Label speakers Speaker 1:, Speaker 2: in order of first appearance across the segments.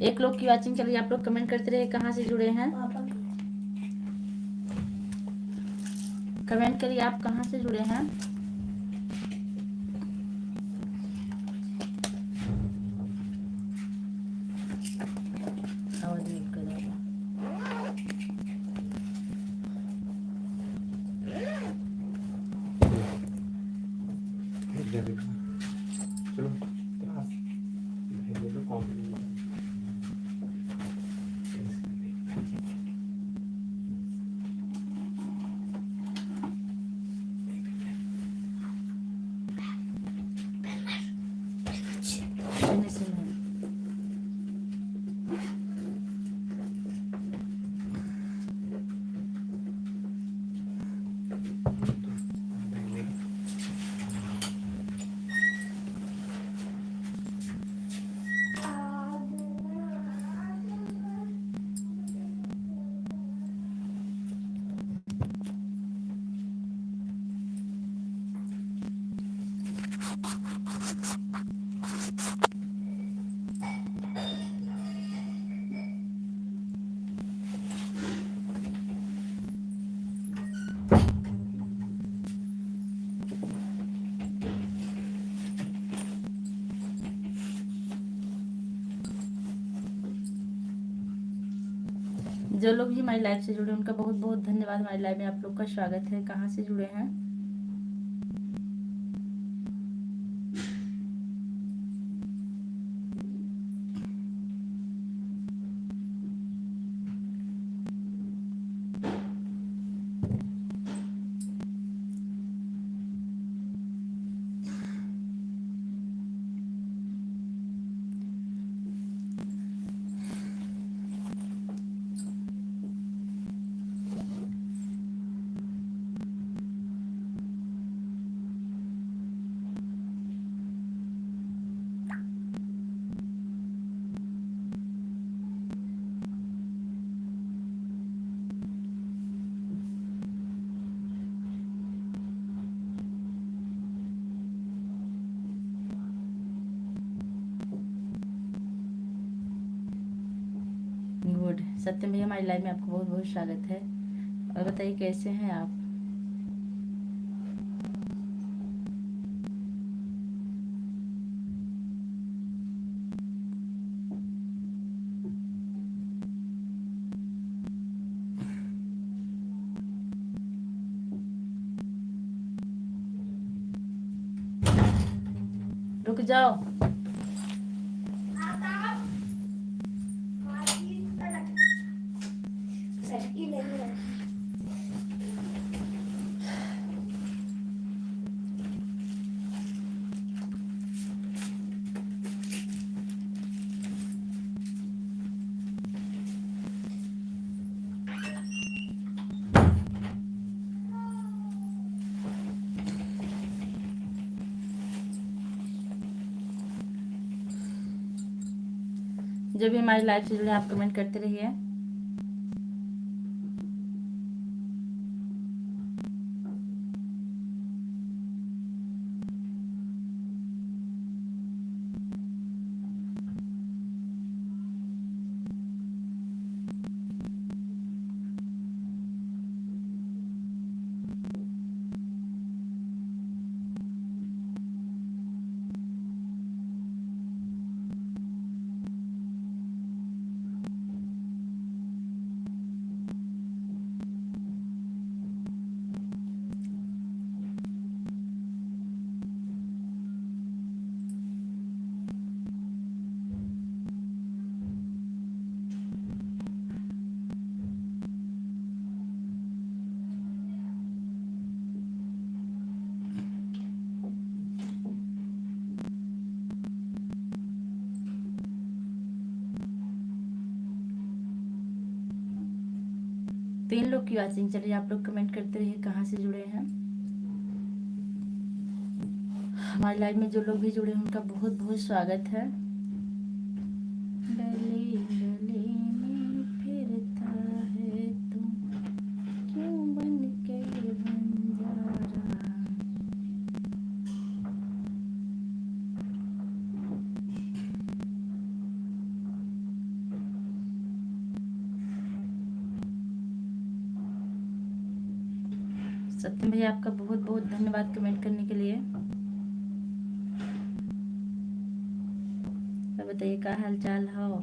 Speaker 1: 1 लोग की वॉचिंग चल रही है। आप लोग कमेंट करते रहिए कहाँ से जुड़े हैं। कमेंट करिए आप कहाँ से जुड़े हैं। आवाज म्यूट कर दो।
Speaker 2: चलो
Speaker 1: जो लोग भी हमारी लाइव से जुड़े उनका बहुत बहुत धन्यवाद। हमारी लाइव में आप लोग का स्वागत है। कहाँ से जुड़े हैं। गुड। सत्यम भैया हमारी लाइव में आपको बहुत बहुत स्वागत है। और बताइए कैसे हैं आप। रुक जाओ। जो भी हमारी लाइव से जुड़े आप कमेंट करते रहिए। तीन लोग की वॉचिंग चल रही है। आप लोग कमेंट करते रहिए कहाँ से जुड़े हैं। हमारी लाइव में जो लोग भी जुड़े हैं उनका बहुत बहुत स्वागत है। गली गली में फिरता है तू, क्यों बन के बंजारा। सत्यम भैया आपका बहुत बहुत धन्यवाद कमेंट करने के लिए। अब बताइए क्या हाल चाल हो।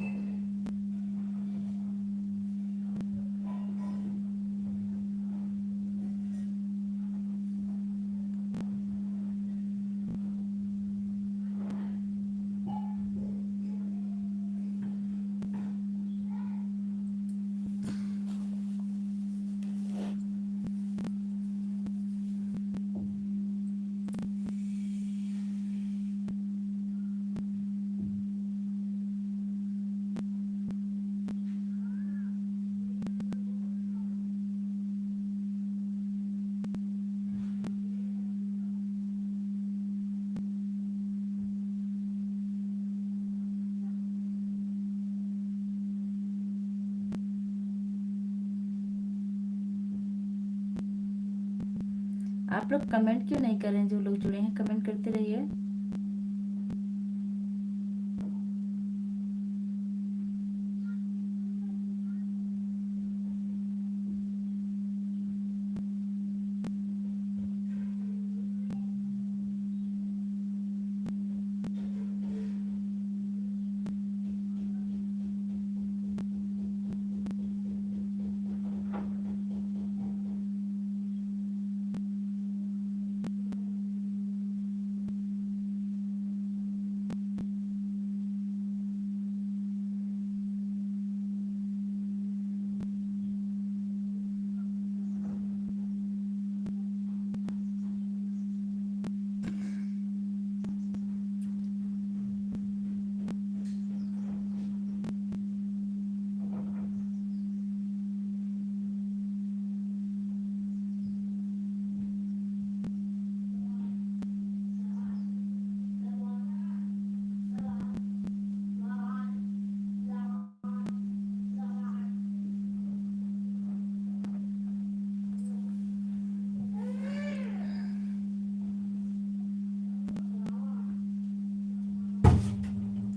Speaker 1: आप लोग कमेंट क्यों नहीं कर रहे हैं? जो लोग जुड़े हैं कमेंट करते रहिए।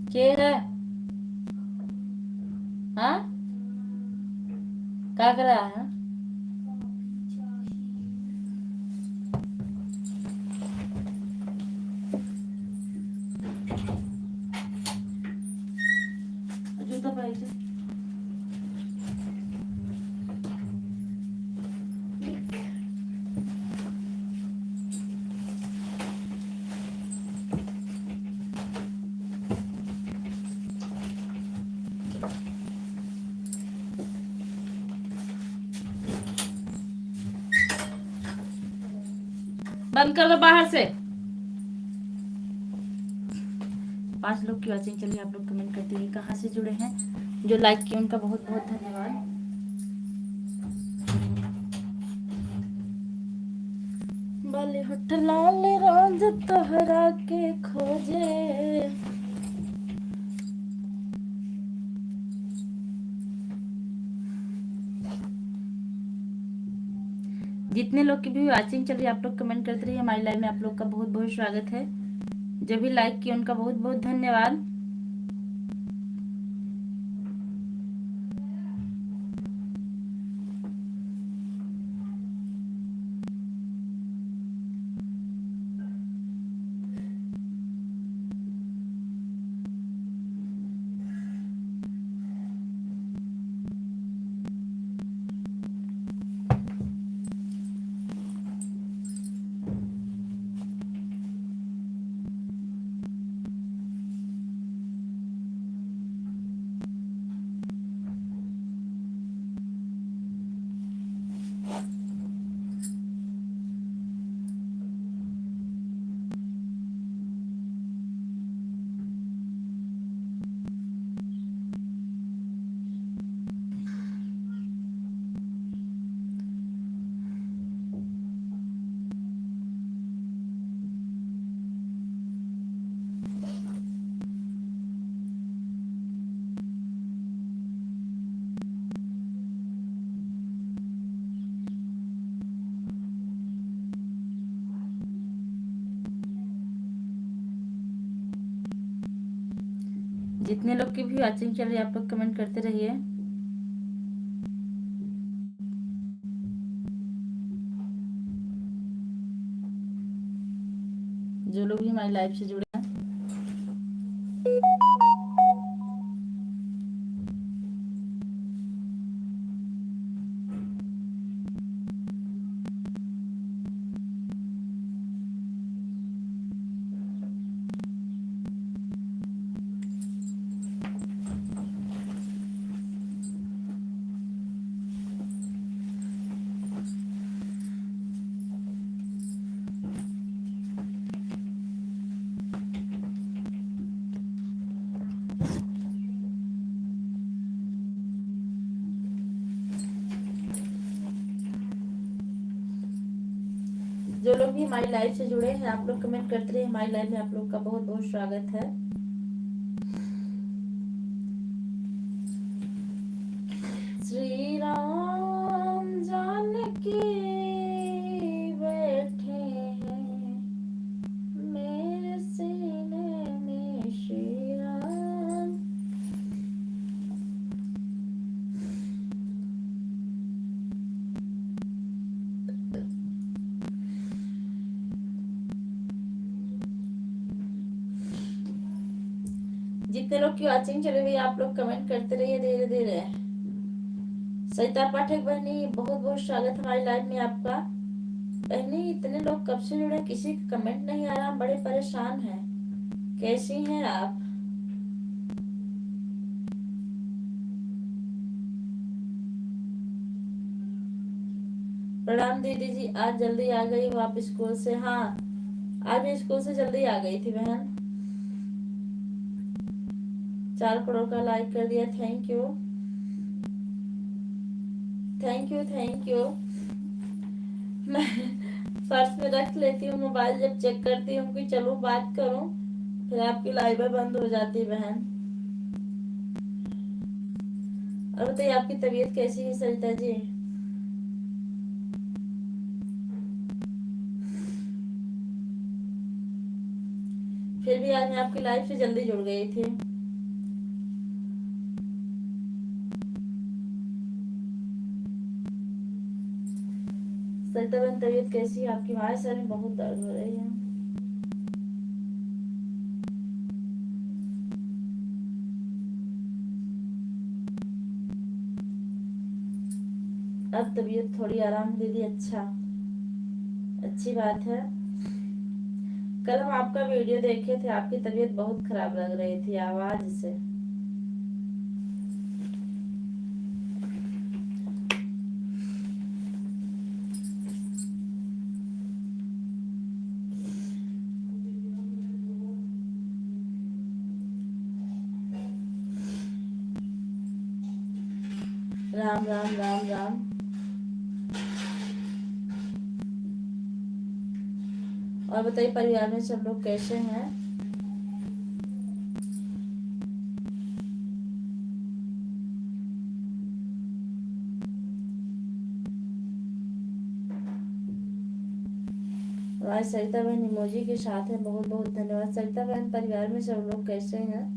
Speaker 1: के है? हाँ, क्या कर रहा है? जूता पहन से। बंद कर दो बाहर से। 5 लोग की वॉचिंग चलिए। आप लोग कमेंट करते हैं कहाँ से जुड़े हैं। जो लाइक किए उनका बहुत बहुत धन्यवाद। बाली होठ लाल रोज तोहरा के खोजे। जितने लोग की भी वॉचिंग चल रही है आप लोग कमेंट करते रहिए। हमारी लाइव में आप लोग का बहुत बहुत स्वागत है। जो भी लाइक किए उनका बहुत बहुत धन्यवाद। जितने लोग की भी वॉचिंग चल रही है आप लोग कमेंट करते रहिए। जो लोग भी हमारी लाइफ से जुड़े हैं। जो लोग भी हमारी लाइफ से जुड़े हैं, आप लोग कमेंट करते रहिए। हमारी लाइफ में आप लोग का बहुत बहुत स्वागत है। श्री राम जानकी बैठे हैं मेरे सीने में, श्री राम। जितने लोग की वॉचिंग चल रही है, आप लोग कमेंट करते रहिए धीरे धीरे। सरिता पाठक बहनी, बहुत बहुत स्वागत हमारी लाइफ में आपका। बहनी, इतने लोग कब से जुड़े, किसी का कमेंट नहीं आ रहा, हम बड़े परेशान हैं। कैसी हैं आप? प्रणाम दीदी जी, आज जल्दी आ गई हो आप स्कूल से? हाँ, आज मैं स्कूल से जल्दी आ गई थी बहन। 4 करोड़ का लाइक कर दिया, thank you thank you thank you. मैं पर्स में रख लेती हूँ मोबाइल, जब चेक करती हूँ कि चलो बात करूँ, फिर आपकी लाइव बंद हो जाती है बहन। और बताइए, आपकी तबीयत कैसी है सरिता जी? फिर भी आज मैं आपकी लाइफ से जल्दी जुड़ गई थी। सरिता बहन, तबीयत कैसी है आपकी? हमारे सर में बहुत दर्द हो रही है। अब तबीयत थोड़ी आराम दीदी, अच्छा, अच्छी बात है। कल हम आपका वीडियो देखे थे, आपकी तबीयत बहुत खराब लग रही थी आवाज से। राम राम राम राम। और बताइए, परिवार में सब लोग कैसे हैं? हमारी सरिता बहन इमोजी के साथ है, बहुत बहुत धन्यवाद। सरिता बहन, परिवार में सब लोग कैसे हैं?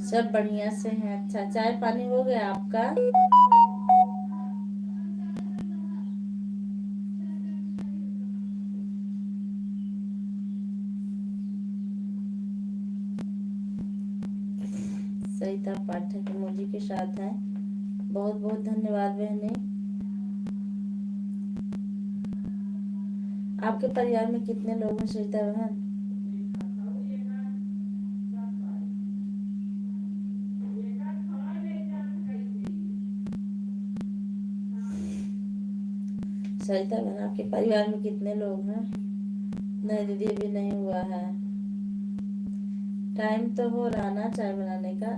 Speaker 1: सब बढ़िया से हैं। अच्छा, चाय पानी हो गया आपका? सरिता पाठक इमोजी के साथ है, बहुत बहुत धन्यवाद बहने। आपके परिवार में कितने लोग हैं सरिता बहन? सरिता बहन, आपके परिवार में कितने लोग हैं? नहीं दीदी, अभी नहीं हुआ है, टाइम तो हो रहा ना चाय बनाने का।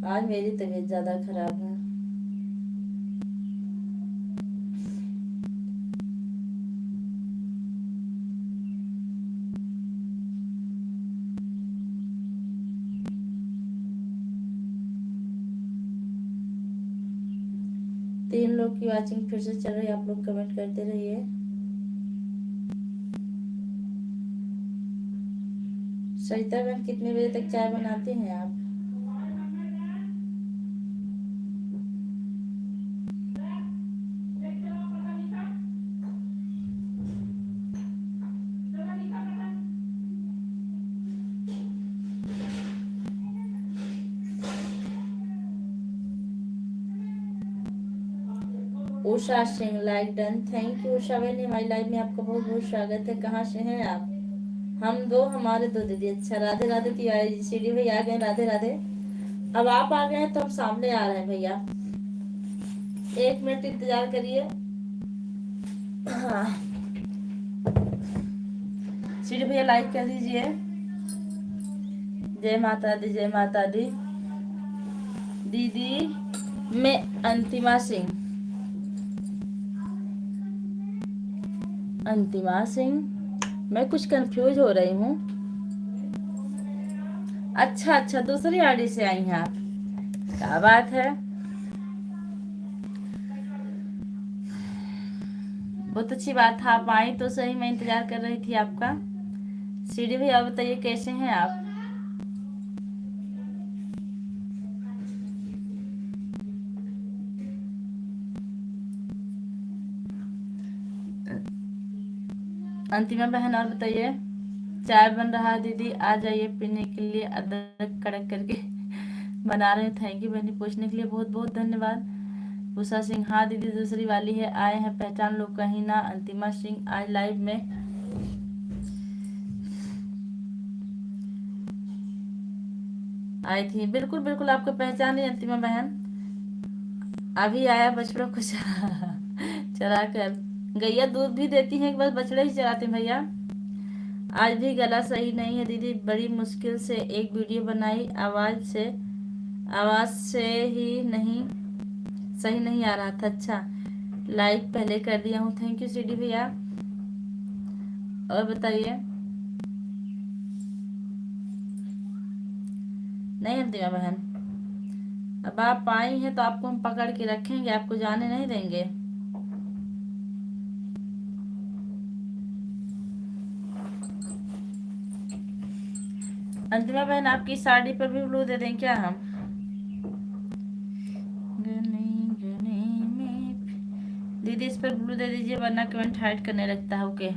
Speaker 1: आज मेरी तबीयत ज्यादा खराब है। 3 लोग की वाचिंग फिर से चल रही है, आप लोग कमेंट करते रहिए। सरिता बहन कितने बजे तक चाय बनाते हैं आप? Usha Singh like done, thank you Usha बहन, हमारी लाइव में आपका बहुत बहुत स्वागत है। कहाँ से हैं आप? हम दो, हमारे दो दीदी। अच्छा, राधे राधे तिवारी, सीढ़ी भैया आ गए, राधे राधे। अब आप आ गए हैं तो हम सामने आ रहे हैं भैया, 1 मिनट इंतजार करिए। हाँ, सीढ़ी भैया लाइक कर दीजिए। जय माता दी, जय माता दी। दीदी मैं अंतिमा सिंह, अंतिमा सिंह, मैं कुछ कंफ्यूज हो रही हूँ। अच्छा अच्छा, दूसरी आईडी से आई हैं आप, क्या बात है, बहुत अच्छी बात है। आप आई तो सही, मैं इंतजार कर रही थी आपका। सीढ़ी भैया बताइए कैसे हैं आप? अंतिमा बहन और बताइए। चाय बन रहा है दीदी, आ जाइए पीने के लिए, अदरक कड़क करके बना रहे हैं। थैंक यू बहनी, पूछने के लिए बहुत बहुत धन्यवाद। उषा सिंह, हाँ दीदी दूसरी वाली है, आए हैं पहचान लो कहीं ना। अंतिमा सिंह आज लाइव में आई थी, बिल्कुल बिल्कुल आपको पहचान है अंतिमा बहन। अभी आया बछड़ों को चरा कर। गैया दूध भी देती है, बस बछड़े ही चराते हैं भैया। आज भी गला सही नहीं है दीदी, बड़ी मुश्किल से एक वीडियो बनाई, आवाज से ही नहीं सही नहीं आ रहा था। अच्छा, लाइक पहले कर दिया हूँ, थैंक यू सीडी भैया। और बताइए। नहीं अंतिमा बहन, अब आप आई हैं तो आपको हम पकड़ के रखेंगे, आपको जाने नहीं देंगे। अंतिमा बहन, आपकी साड़ी पर भी ब्लू दे दें क्या हम? गले में दीदी इस पर ब्लू दे दीजिए, वरना कमेंट हाइड करने लगता है। ओके,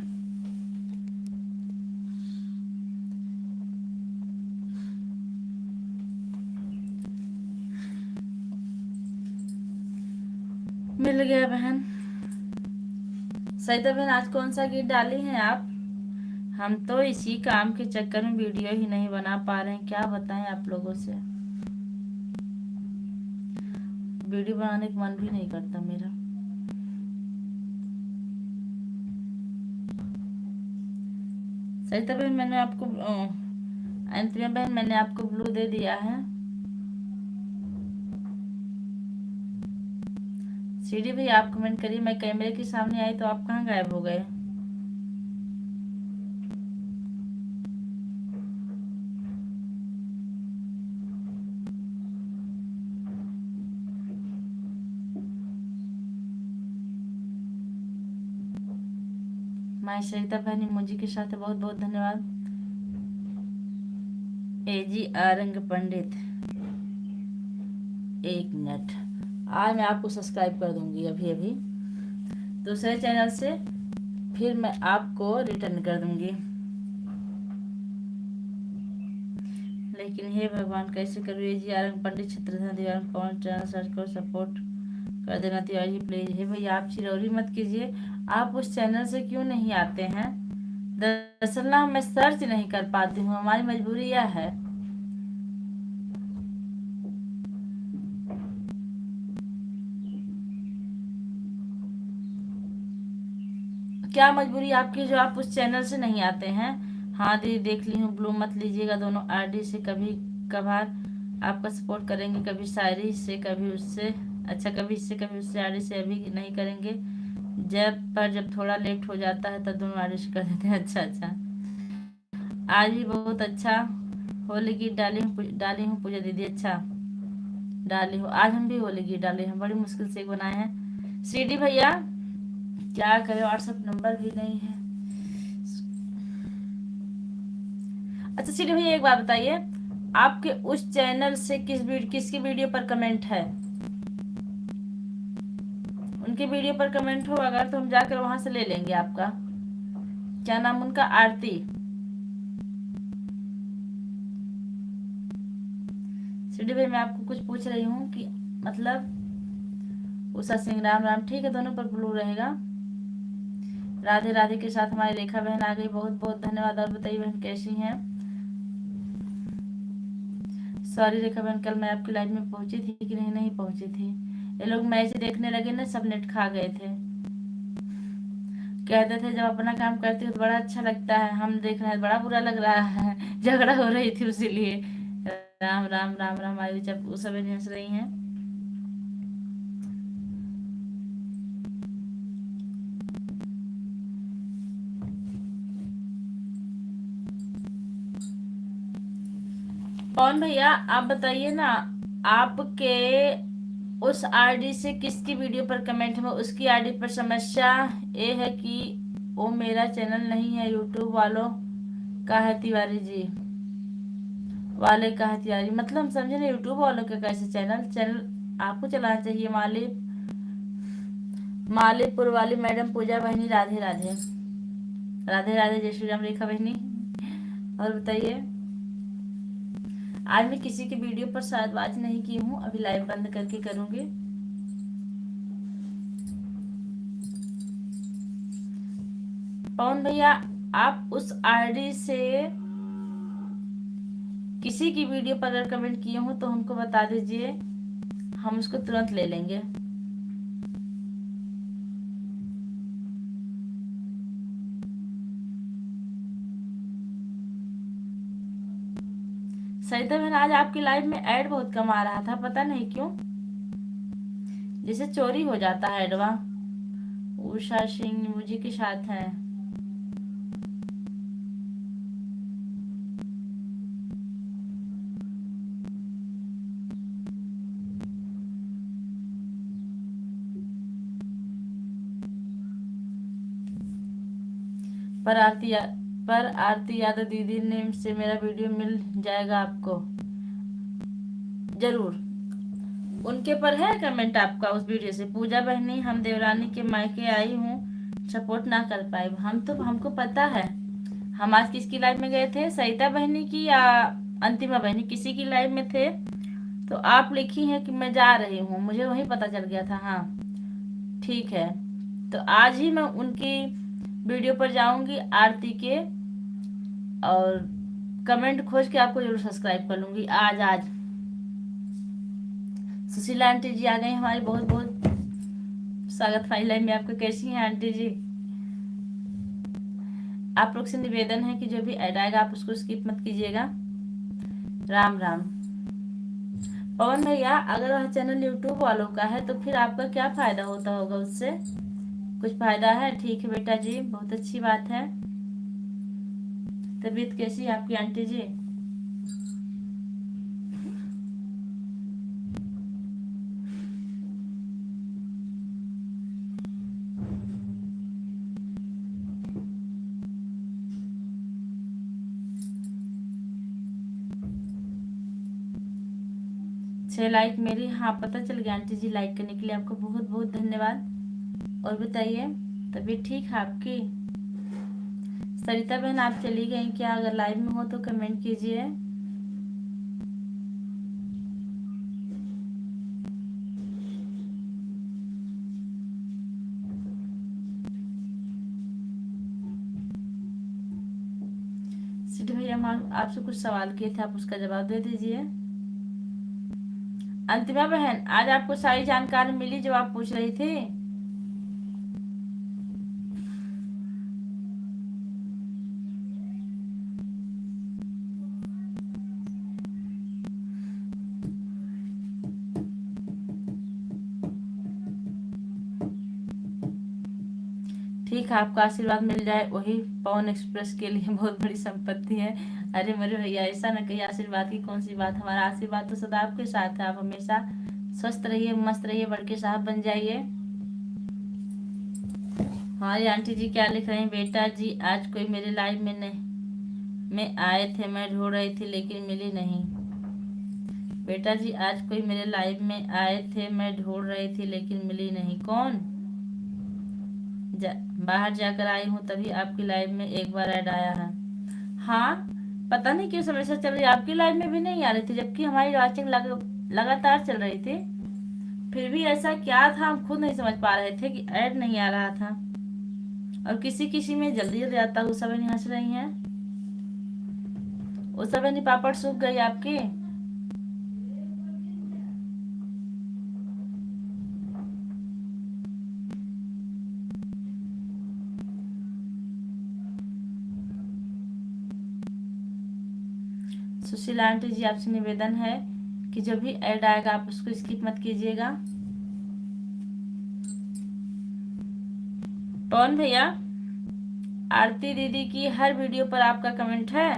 Speaker 1: मिल गया बहन। सईदा बहन, आज कौन सा गीत डाली हैं आप? हम तो इसी काम के चक्कर में वीडियो ही नहीं बना पा रहे हैं, क्या बताएं आप लोगों से। वीडियो बनाने का मन भी नहीं करता मेरा। सईदा बहन, मैंने आपको अंतिमा बहन मैंने आपको ब्लू दे दिया है। सीढ़ी भी आप कमेंट करिए, मैं कैमरे के सामने आई तो आप कहाँ गायब हो गए? माई सरिता बहन इमोजी के साथ बहुत बहुत धन्यवाद। एजी आरंग पंडित, 1 मिनट, आज मैं आपको सब्सक्राइब कर दूंगी अभी अभी दूसरे चैनल से, फिर मैं आपको रिटर्न कर दूंगी। लेकिन हे भगवान कैसे करूँ? एजी आरंग पंडित, छत्रधर दीवान पवन चैनल सर्च को सपोर्ट कर देना तिवारी जी प्लीज। हे भैया आप चिरौरी मत कीजिए, आप उस चैनल से क्यों नहीं आते हैं? दरअसल ना मैं सर्च नहीं कर पाती हूँ, हमारी मजबूरी यह है। क्या मजबूरी आपकी जो आप उस चैनल से नहीं आते हैं? हाँ दीदी देख ली हूँ, ब्लू मत लीजिएगा, दोनों आईडी से कभी कभार आपका सपोर्ट करेंगे, कभी शायरी से कभी उससे, अच्छा कभी इससे कभी उससे, आईडी से अभी नहीं करेंगे, जब थोड़ा लेट हो जाता है तब दोनों आईडी से कर देते हैं। अच्छा अच्छा, आज भी बहुत अच्छा होली गीत डाली हूँ पूजा दीदी। अच्छा डाली हूँ, आज हम भी होली गीत डाले हैं, बड़ी मुश्किल से बनाए हैं। सीडी भैया क्या करे, व्हाट्सएप नंबर भी नहीं है। अच्छा सीडी भैया एक बात बताइए, आपके उस चैनल से किसकी वीडियो पर कमेंट है? उनकी वीडियो पर कमेंट हो अगर तो हम जाकर वहां से ले लेंगे आपका। क्या नाम उनका? आरती। सीडी भाई मैं आपको कुछ पूछ रही हूँ कि मतलब उषा सिंह, राम राम, ठीक है दोनों पर ब्लू रहेगा। राधे राधे के साथ हमारी रेखा बहन आ गई, बहुत बहुत धन्यवाद। और बताइए बहन कैसी हैं? सॉरी रेखा बहन, कल मैं आपकी लाइव में पहुंची थी कि नहीं? नहीं पहुंची थी। ये लोग मैच देखने लगे ना, सब नेट खा गए थे। कहते थे जब अपना काम करती हो तो बड़ा अच्छा लगता है, हम देख रहे हैं बड़ा बुरा लग रहा है। झगड़ा हो रही थी उसीलिए। राम राम राम राम आई, जब उस समय हंस रही हैं। पवन भैया आप बताइए ना, आपके उस आईडी से किसकी वीडियो पर कमेंट में उसकी आईडी पर समस्या ये है कि वो मेरा चैनल नहीं है, यूट्यूब वालों का है। तिवारी जी वाले का है तिवारी, मतलब हम समझे ना, यूट्यूब वालों का कैसे चैनल? चैनल आपको चलाना चाहिए। मालीपुर वाली मैडम पूजा बहनी, राधे राधे। राधे राधे, जय श्री राम रेखा बहनी। और बताइए, आज मैं किसी की वीडियो पर शायद बात नहीं की हूँ, अभी लाइव बंद करके करूंगी। पवन भैया आप उस आईडी से किसी की वीडियो पर अगर कमेंट किए हो तो हमको बता दीजिए, हम उसको तुरंत ले लेंगे। सरिता बहन आज आपकी लाइव में ऐड बहुत कम आ रहा था, पता नहीं क्यों, जैसे चोरी हो जाता है एडवा। उषा सिंह मुझे के साथ है। पर आरती पर आरती यादव दीदी नेम से मेरा वीडियो मिल जाएगा आपको जरूर। उनके पर है कमेंट आपका उस वीडियो से? पूजा बहनी, हम देवरानी के मायके आई हूँ, सपोर्ट ना कर पाए। हमको पता है। हम आज किसकी लाइव में गए थे? सरिता बहनी की या अंतिमा बहनी, किसी की लाइव में थे तो आप लिखी हैं कि मैं जा रही हूँ, मुझे वही पता चल गया था। हाँ ठीक है, तो आज ही मैं उनकी वीडियो पर जाऊंगी आरती के, और कमेंट खोज के आपको जरूर सब्सक्राइब कर लूंगी। आज आज सुशीला आंटी जी आ गई हमारी, बहुत बहुत स्वागत फाइल लाइन में आपका। कैसी हैं आंटी जी? आप लोग से निवेदन है कि जो भी ऐड आएगा आप उसको स्किप मत कीजिएगा। राम राम। पवन भैया अगर वह चैनल यूट्यूब वालों का है तो फिर आपका क्या फायदा होता होगा उससे? कुछ फायदा है? ठीक है बेटा जी, बहुत अच्छी बात है। तबीयत कैसी है आपकी आंटी जी? छह लाइक मेरी, हाँ पता चल गया आंटी जी, लाइक करने के लिए आपको बहुत बहुत धन्यवाद। और बताइए तबीयत ठीक है आपकी? सरिता बहन आप चली गई क्या? अगर लाइव में हो तो कमेंट कीजिए। सिटी भैया हम आपसे कुछ सवाल किए थे, आप उसका जवाब दे दीजिए। अंतिमा बहन आज आपको सारी जानकारी मिली जो आप पूछ रही थी? ठीक है, आपका आशीर्वाद मिल जाए वही पवन एक्सप्रेस के लिए बहुत बड़ी संपत्ति है। अरे मेरे भैया ऐसा ना कहिए, आशीर्वाद की कौन सी बात, हमारा आशीर्वाद तो सदा आपके साथ है। आप हमेशा स्वस्थ रहिए, मस्त रहिए, बड़के साहब बन जाइए। हमारी आंटी जी क्या लिख रहे हैं? बेटा जी आज कोई मेरे लाइव में आए थे, मैं ढूंढ रही थी लेकिन मिली नहीं। बेटा जी आज कोई मेरे लाइव में आए थे, मैं ढूंढ रही थी लेकिन मिली नहीं। कौन? बाहर जाकर आई हूँ तभी आपकी लाइव में एक बार ऐड आया है। हाँ, पता नहीं क्यों समस्या चल रही है, आपकी लाइव में भी नहीं आ रही थी जबकि हमारी वॉचिंग लगातार चल रही थी। फिर भी ऐसा क्या था हम खुद नहीं समझ पा रहे थे कि ऐड नहीं आ रहा था। और किसी किसी में जल्दी जल्दी आता। उस समय नहीं हंस रही हैं? उस समय नहीं पापड़ सूख गई आपकी? सुशीला आंटी जी आपसे निवेदन है कि जब भी ऐड आएगा आप उसको स्किप मत कीजिएगा। कौन भैया? आरती दीदी की हर वीडियो पर आपका कमेंट है?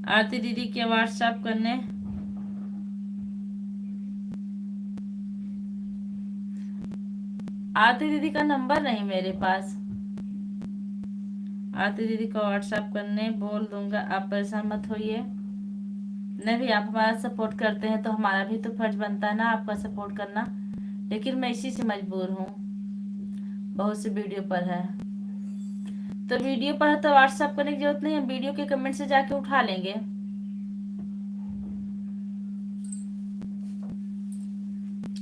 Speaker 1: आरती दीदी के व्हाट्सएप करने। आरती दीदी का नंबर नहीं मेरे पास। आरती दीदी को व्हाट्सएप करने बोल दूंगा, आप परेशान मत होइए। नहीं भी आप हमारा सपोर्ट करते हैं तो हमारा भी तो फर्ज बनता है ना आपका सपोर्ट करना। लेकिन मैं इसी से मजबूर हूँ, बहुत से वीडियो पर है। तो वीडियो पर है तो व्हाट्सएप करने की जरूरत नहीं है, वीडियो के कमेंट से जाके उठा लेंगे।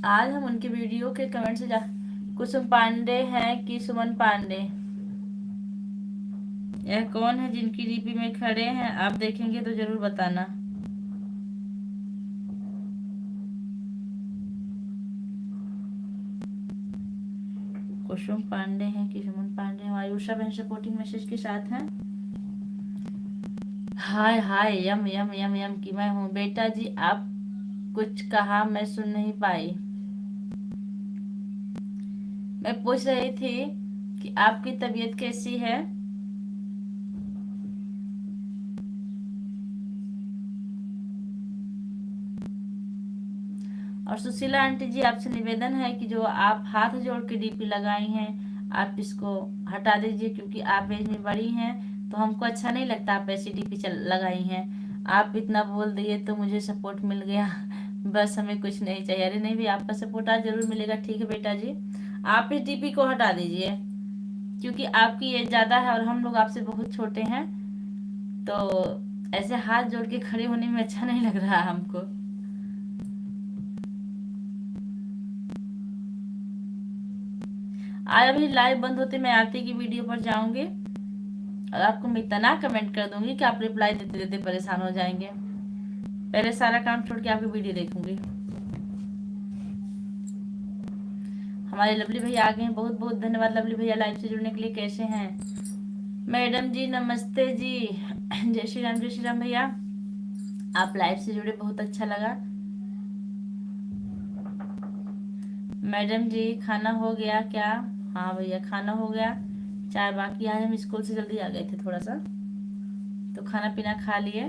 Speaker 1: आज हम उनके वीडियो के कमेंट से जा। कुसुम पांडे हैं कि सुमन पांडे? यह कौन है जिनकी डीपी में खड़े हैं? आप देखेंगे तो जरूर बताना। कुसुम पांडे हैं कि सुमन पांडे? हमारी उषा बहन सपोर्टिंग मैसेज के साथ हैं। हाय हाय, यम यम यम यम की मैं हूँ। बेटा जी आप कुछ कहा, मैं सुन नहीं पाई। मैं पूछ रही थी कि आपकी तबीयत कैसी है। और सुशीला आंटी जी आपसे निवेदन है कि जो आप हाथ जोड़ के डीपी लगाई हैं आप इसको हटा दीजिए, क्योंकि आप एज में बड़ी हैं तो हमको अच्छा नहीं लगता आप ऐसी डीपी लगाई हैं। आप इतना बोल दिए तो मुझे सपोर्ट मिल गया, बस हमें कुछ नहीं चाहिए। अरे नहीं भी, आपका सपोर्ट आज जरूर मिलेगा। ठीक है बेटा जी, आप इस डीपी को हटा दीजिए क्योंकि आपकी एज ज्यादा है और हम लोग आपसे बहुत छोटे हैं, तो ऐसे हाथ जोड़ के खड़े होने में अच्छा नहीं लग रहा हमको। आज अभी लाइव बंद होते मैं आरती की वीडियो पर जाऊंगी और आपको मैं इतना कमेंट कर दूंगी कि आप रिप्लाई देते देते परेशान हो जाएंगे। पहले सारा काम छोड़ के आपकी वीडियो देखूंगी। हमारे लवली भैया आ गए हैं, बहुत बहुत धन्यवाद लवली भैया लाइव से जुड़ने के लिए। कैसे हैं मैडम जी? नमस्ते जी। जय श्री राम, जय श्री राम भैया। आप लाइव से जुड़े, बहुत अच्छा लगा। मैडम जी खाना हो गया क्या? हाँ भैया खाना हो गया, चाय बाकी। आज हम स्कूल से जल्दी आ गए थे थोड़ा सा, तो खाना पीना खा लिए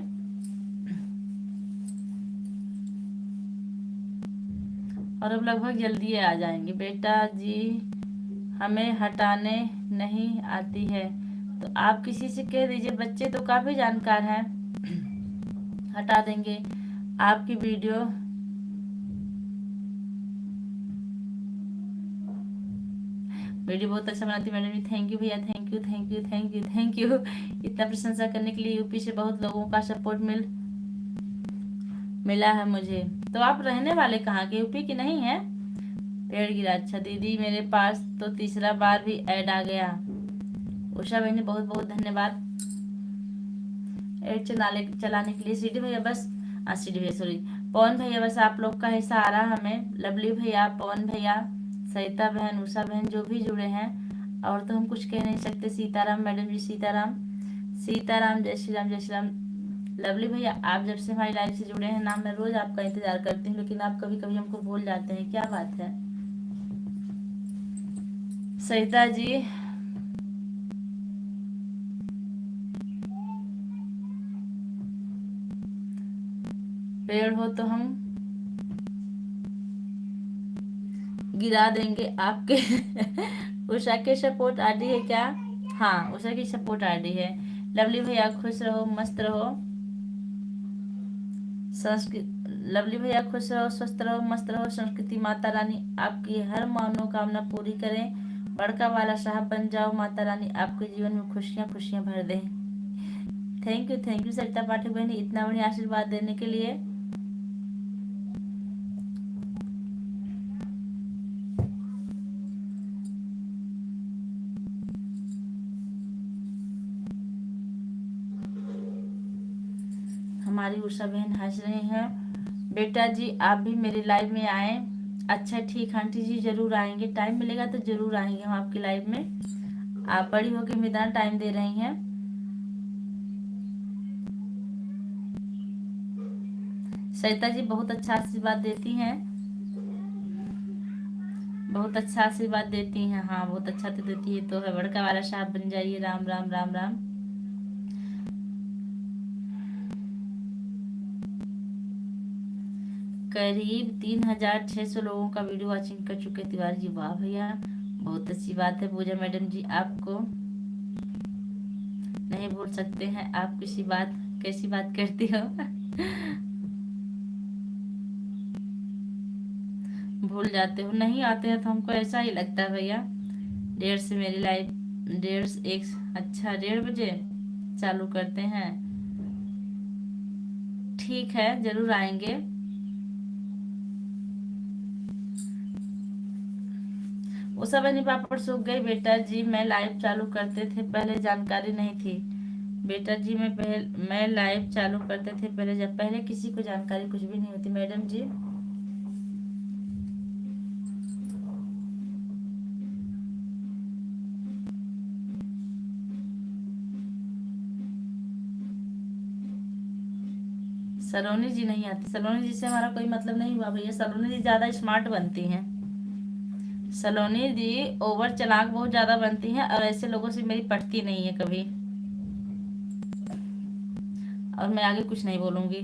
Speaker 1: और अब लगभग जल्दी आ जाएंगे। बेटा जी हमें हटाने नहीं आती है तो आप किसी से कह दीजिए, बच्चे तो काफी जानकार हैं, हटा देंगे। आपकी वीडियो बहुत अच्छा बनाती मैडम जी। थैंक यू भैया, thank you thank you thank you thank you इतना प्रशंसा करने के लिए। यूपी से बहुत लोगों का सपोर्ट मिला है मुझे। तो आप रहने वाले कहाँ के? यूपी की नहीं है? पेड़ गिरा? अच्छा दीदी मेरे पास तो तीसरा बार भी ऐड आ गया। उषा बहनी बहुत बहुत धन्यवाद ऐड चलाने के लिए। सीडी भैया बस, सीडी भैया सॉरी, पवन भैया बस आप लोग का ही सहारा हमें। लवली भैया, पवन भैया, सरिता बहन, उषा बहन जो भी जुड़े हैं, और तो हम कुछ कह नहीं सकते। सीताराम मैडम जी, सीताराम सीताराम, जय श्री राम, जय श्री राम। लवली भैया आप जब से हमारी लाइफ से जुड़े हैं ना, मैं रोज आपका इंतजार करती हूँ, लेकिन आप कभी कभी हमको भूल जाते हैं, क्या बात है? सरिता जी पेड़ हो तो हम गिरा देंगे आपके। उषा के सपोर्ट आईडी है क्या? हाँ, उषा की सपोर्ट आईडी है। लवली भैया खुश रहो, मस्त रहो। लवली भैया खुश रहो, स्वस्थ रहो, मस्त रहो। संस्कृति माता रानी आपकी हर मनोकामना पूरी करें। बड़का वाला साहब बन जाओ, माता रानी आपके जीवन में खुशियां खुशियां भर दें। थैंक यू सरिता पाठक बहनी, इतना बड़ी आशीर्वाद देने के लिए। हमारी उषा बहन हंस रही हैं। बेटा जी आप भी मेरी लाइव में आए। अच्छा ठीक आंटी जी, जरूर आएंगे, टाइम मिलेगा तो जरूर आएंगे हम आपकी लाइव में। आप बड़ी होकर मैदान टाइम दे रही हैं। सरिता जी बहुत अच्छा आशीर्वाद देती हैं, बहुत अच्छा आशीर्वाद देती हैं। हाँ बहुत अच्छा तो देती है तो है। बड़का वाला साहब बन जाइए। राम राम राम राम। करीब 3600 लोगों का वीडियो वॉचिंग कर चुके तिवारी जी। वाह भैया बहुत अच्छी बात है। पूजा मैडम जी आपको नहीं भूल सकते हैं, आप कैसी बात करती हो। भूल जाते हो, नहीं आते हैं तो हमको ऐसा ही लगता है भैया। 1:30 से मेरी लाइव 1:30 एक अच्छा 1:30 बजे चालू करते हैं। ठीक है जरूर आएंगे। वो सब नहीं पापड़ सूख गई। बेटा जी मैं लाइव चालू करते थे पहले जानकारी नहीं थी। बेटा जी मैं लाइव चालू करते थे पहले, जब पहले किसी को जानकारी कुछ भी नहीं होती मैडम जी। सलोनी जी नहीं आती। सलोनी जी से हमारा कोई मतलब नहीं हुआ भैया। सलोनी जी ज्यादा स्मार्ट बनती हैं। सलोनी जी ओवर चालाक बहुत ज्यादा बनती हैं और ऐसे लोगों से मेरी पटती नहीं है कभी। और मैं आगे कुछ नहीं बोलूंगी।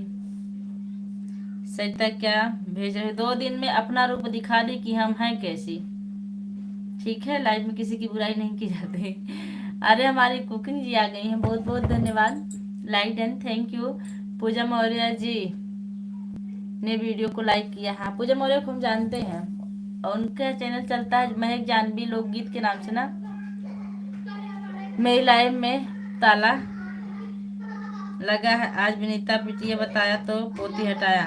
Speaker 1: सरिता क्या भेज रहे? 2 दिन में अपना रूप दिखा दी कि हम हैं कैसी। ठीक है लाइफ में किसी की बुराई नहीं की जाती। अरे हमारी कुकिंग जी आ गई हैं, बहुत बहुत धन्यवाद। Like and thank you. Pooja Maurya ji ने वीडियो को लाइक किया। हाँ पूजा मौर्य को हम जानते हैं और उनका चैनल चलता है महक जानवी लोकगीत के नाम से ना। मेरी लाइफ में ताला लगा है, आज विनीता पिटिया बताया तो पोती हटाया।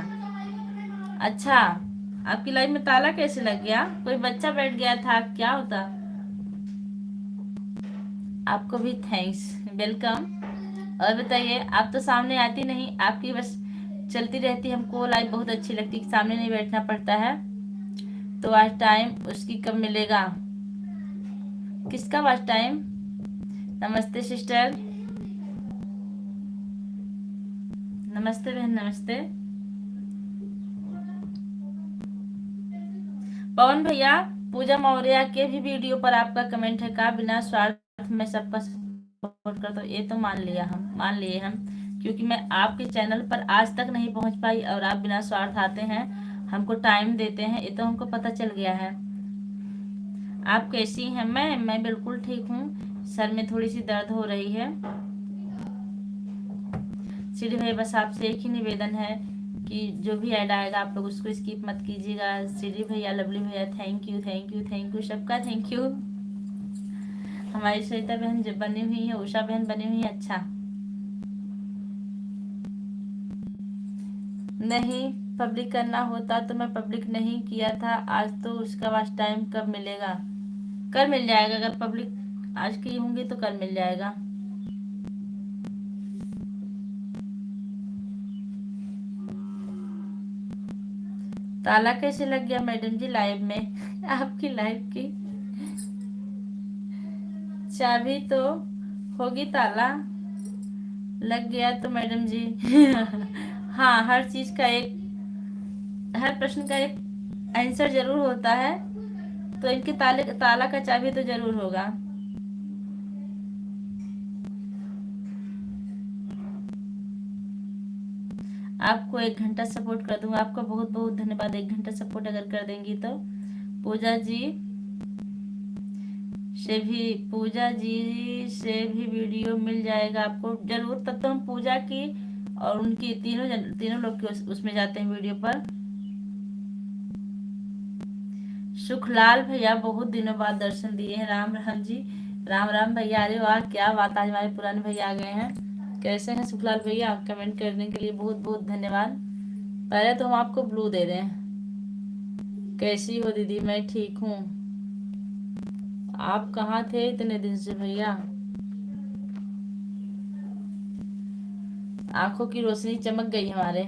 Speaker 1: अच्छा आपकी लाइफ में ताला कैसे लग गया? कोई बच्चा बैठ गया था क्या होता? आपको भी थैंक्स, वेलकम। और बताइए, आप तो सामने आती नहीं, आपकी बस चलती रहती। हमको लाइफ बहुत अच्छी लगती, सामने नहीं बैठना पड़ता है। तो आज टाइम उसकी कब मिलेगा? किसका आज टाइम? नमस्ते सिस्टर, नमस्ते बहन, नमस्ते। पवन भैया, पूजा मौर्य के भी वीडियो पर आपका कमेंट है का बिना स्वार्थ में सबका सपोर्ट करता हूँ। ये तो मान लिए हम, क्योंकि मैं आपके चैनल पर आज तक नहीं पहुंच पाई और आप बिना स्वार्थ आते हैं, हमको टाइम देते हैं, ये तो हमको पता चल गया है। आप कैसी हैं? मैं बिल्कुल ठीक हूँ। सर में थोड़ी सी दर्द हो रही है। श्री भाई बस आपसे एक ही निवेदन है कि जो भी ऐड आएगा आप लोग उसको स्किप मत कीजिएगा। श्री भैया, लवली भैया, थैंक यू सबका थैंक यू। हमारी सरिता बहन जब बनी हुई है, उषा बहन बनी हुई है। अच्छा नहीं पब्लिक करना होता तो मैं पब्लिक नहीं किया था आज। तो उसका वास्ट टाइम कब मिलेगा? कल मिल जाएगा। अगर पब्लिक आज की होंगी तो कल मिल जाएगा। ताला कैसे लग गया मैडम जी लाइव में? आपकी लाइव की चाबी तो होगी, ताला लग गया तो मैडम जी। हाँ हर चीज का हर प्रश्न का एक आंसर जरूर होता है, तो इनके ताला का चाबी तो जरूर होगा। आपको 1 घंटा सपोर्ट कर दूंगा। आपका बहुत बहुत धन्यवाद। 1 घंटा सपोर्ट अगर कर देंगी तो पूजा जी पूजा जी से भी वीडियो मिल जाएगा आपको जरूर। तब तो हम पूजा की और उनकी तीनों लोग के उसमें जाते हैं वीडियो पर। सुखलाल भैया बहुत दिनों बाद दर्शन दिए हैं। राम राम जी। राम राम भैया। अरे वाह क्या बात, आज हमारे पुराने भैया आ गए हैं। कैसे हैं सुखलाल भैया? कमेंट करने के लिए बहुत बहुत धन्यवाद। पहले तो हम आपको ब्लू दे दें। कैसी हो दीदी? मैं ठीक हूँ। आप कहाँ थे इतने दिन से भैया? आंखों की रोशनी चमक गई हमारे।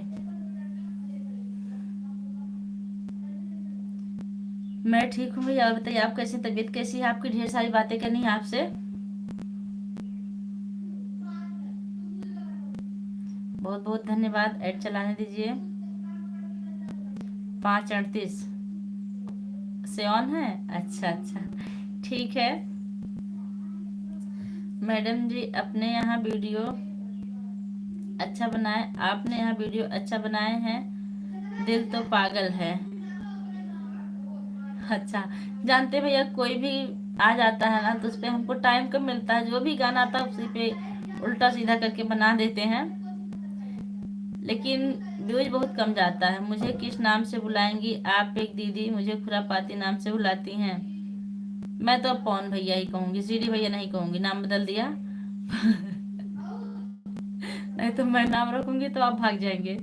Speaker 1: मैं ठीक हूँ भैया। और बताइए आप कैसे? तबीयत कैसी है आपकी? ढेर सारी बातें करनी है आपसे। बहुत बहुत धन्यवाद। ऐड चलाने दीजिए। 5:38 से ऑन है। अच्छा अच्छा ठीक है। मैडम जी अपने यहाँ वीडियो अच्छा बनाए, आपने यहाँ वीडियो अच्छा बनाए हैं। दिल तो पागल है। अच्छा जानते भैया, कोई भी आ जाता है ना तो उस पे हमको टाइम कम मिलता है। जो भी गाना आता है उसी पे उल्टा सीधा करके बना देते हैं, लेकिन व्यूज बहुत कम जाता है। मुझे किस नाम से बुलाएंगी आप? एक दीदी मुझे खुरापाती नाम से बुलाती हैं। मैं तो पवन भैया ही कहूंगी, सीडी भैया नहीं कहूंगी। नाम बदल दिया। नहीं तो मैं नाम रखूंगी तो आप भाग जाएंगे।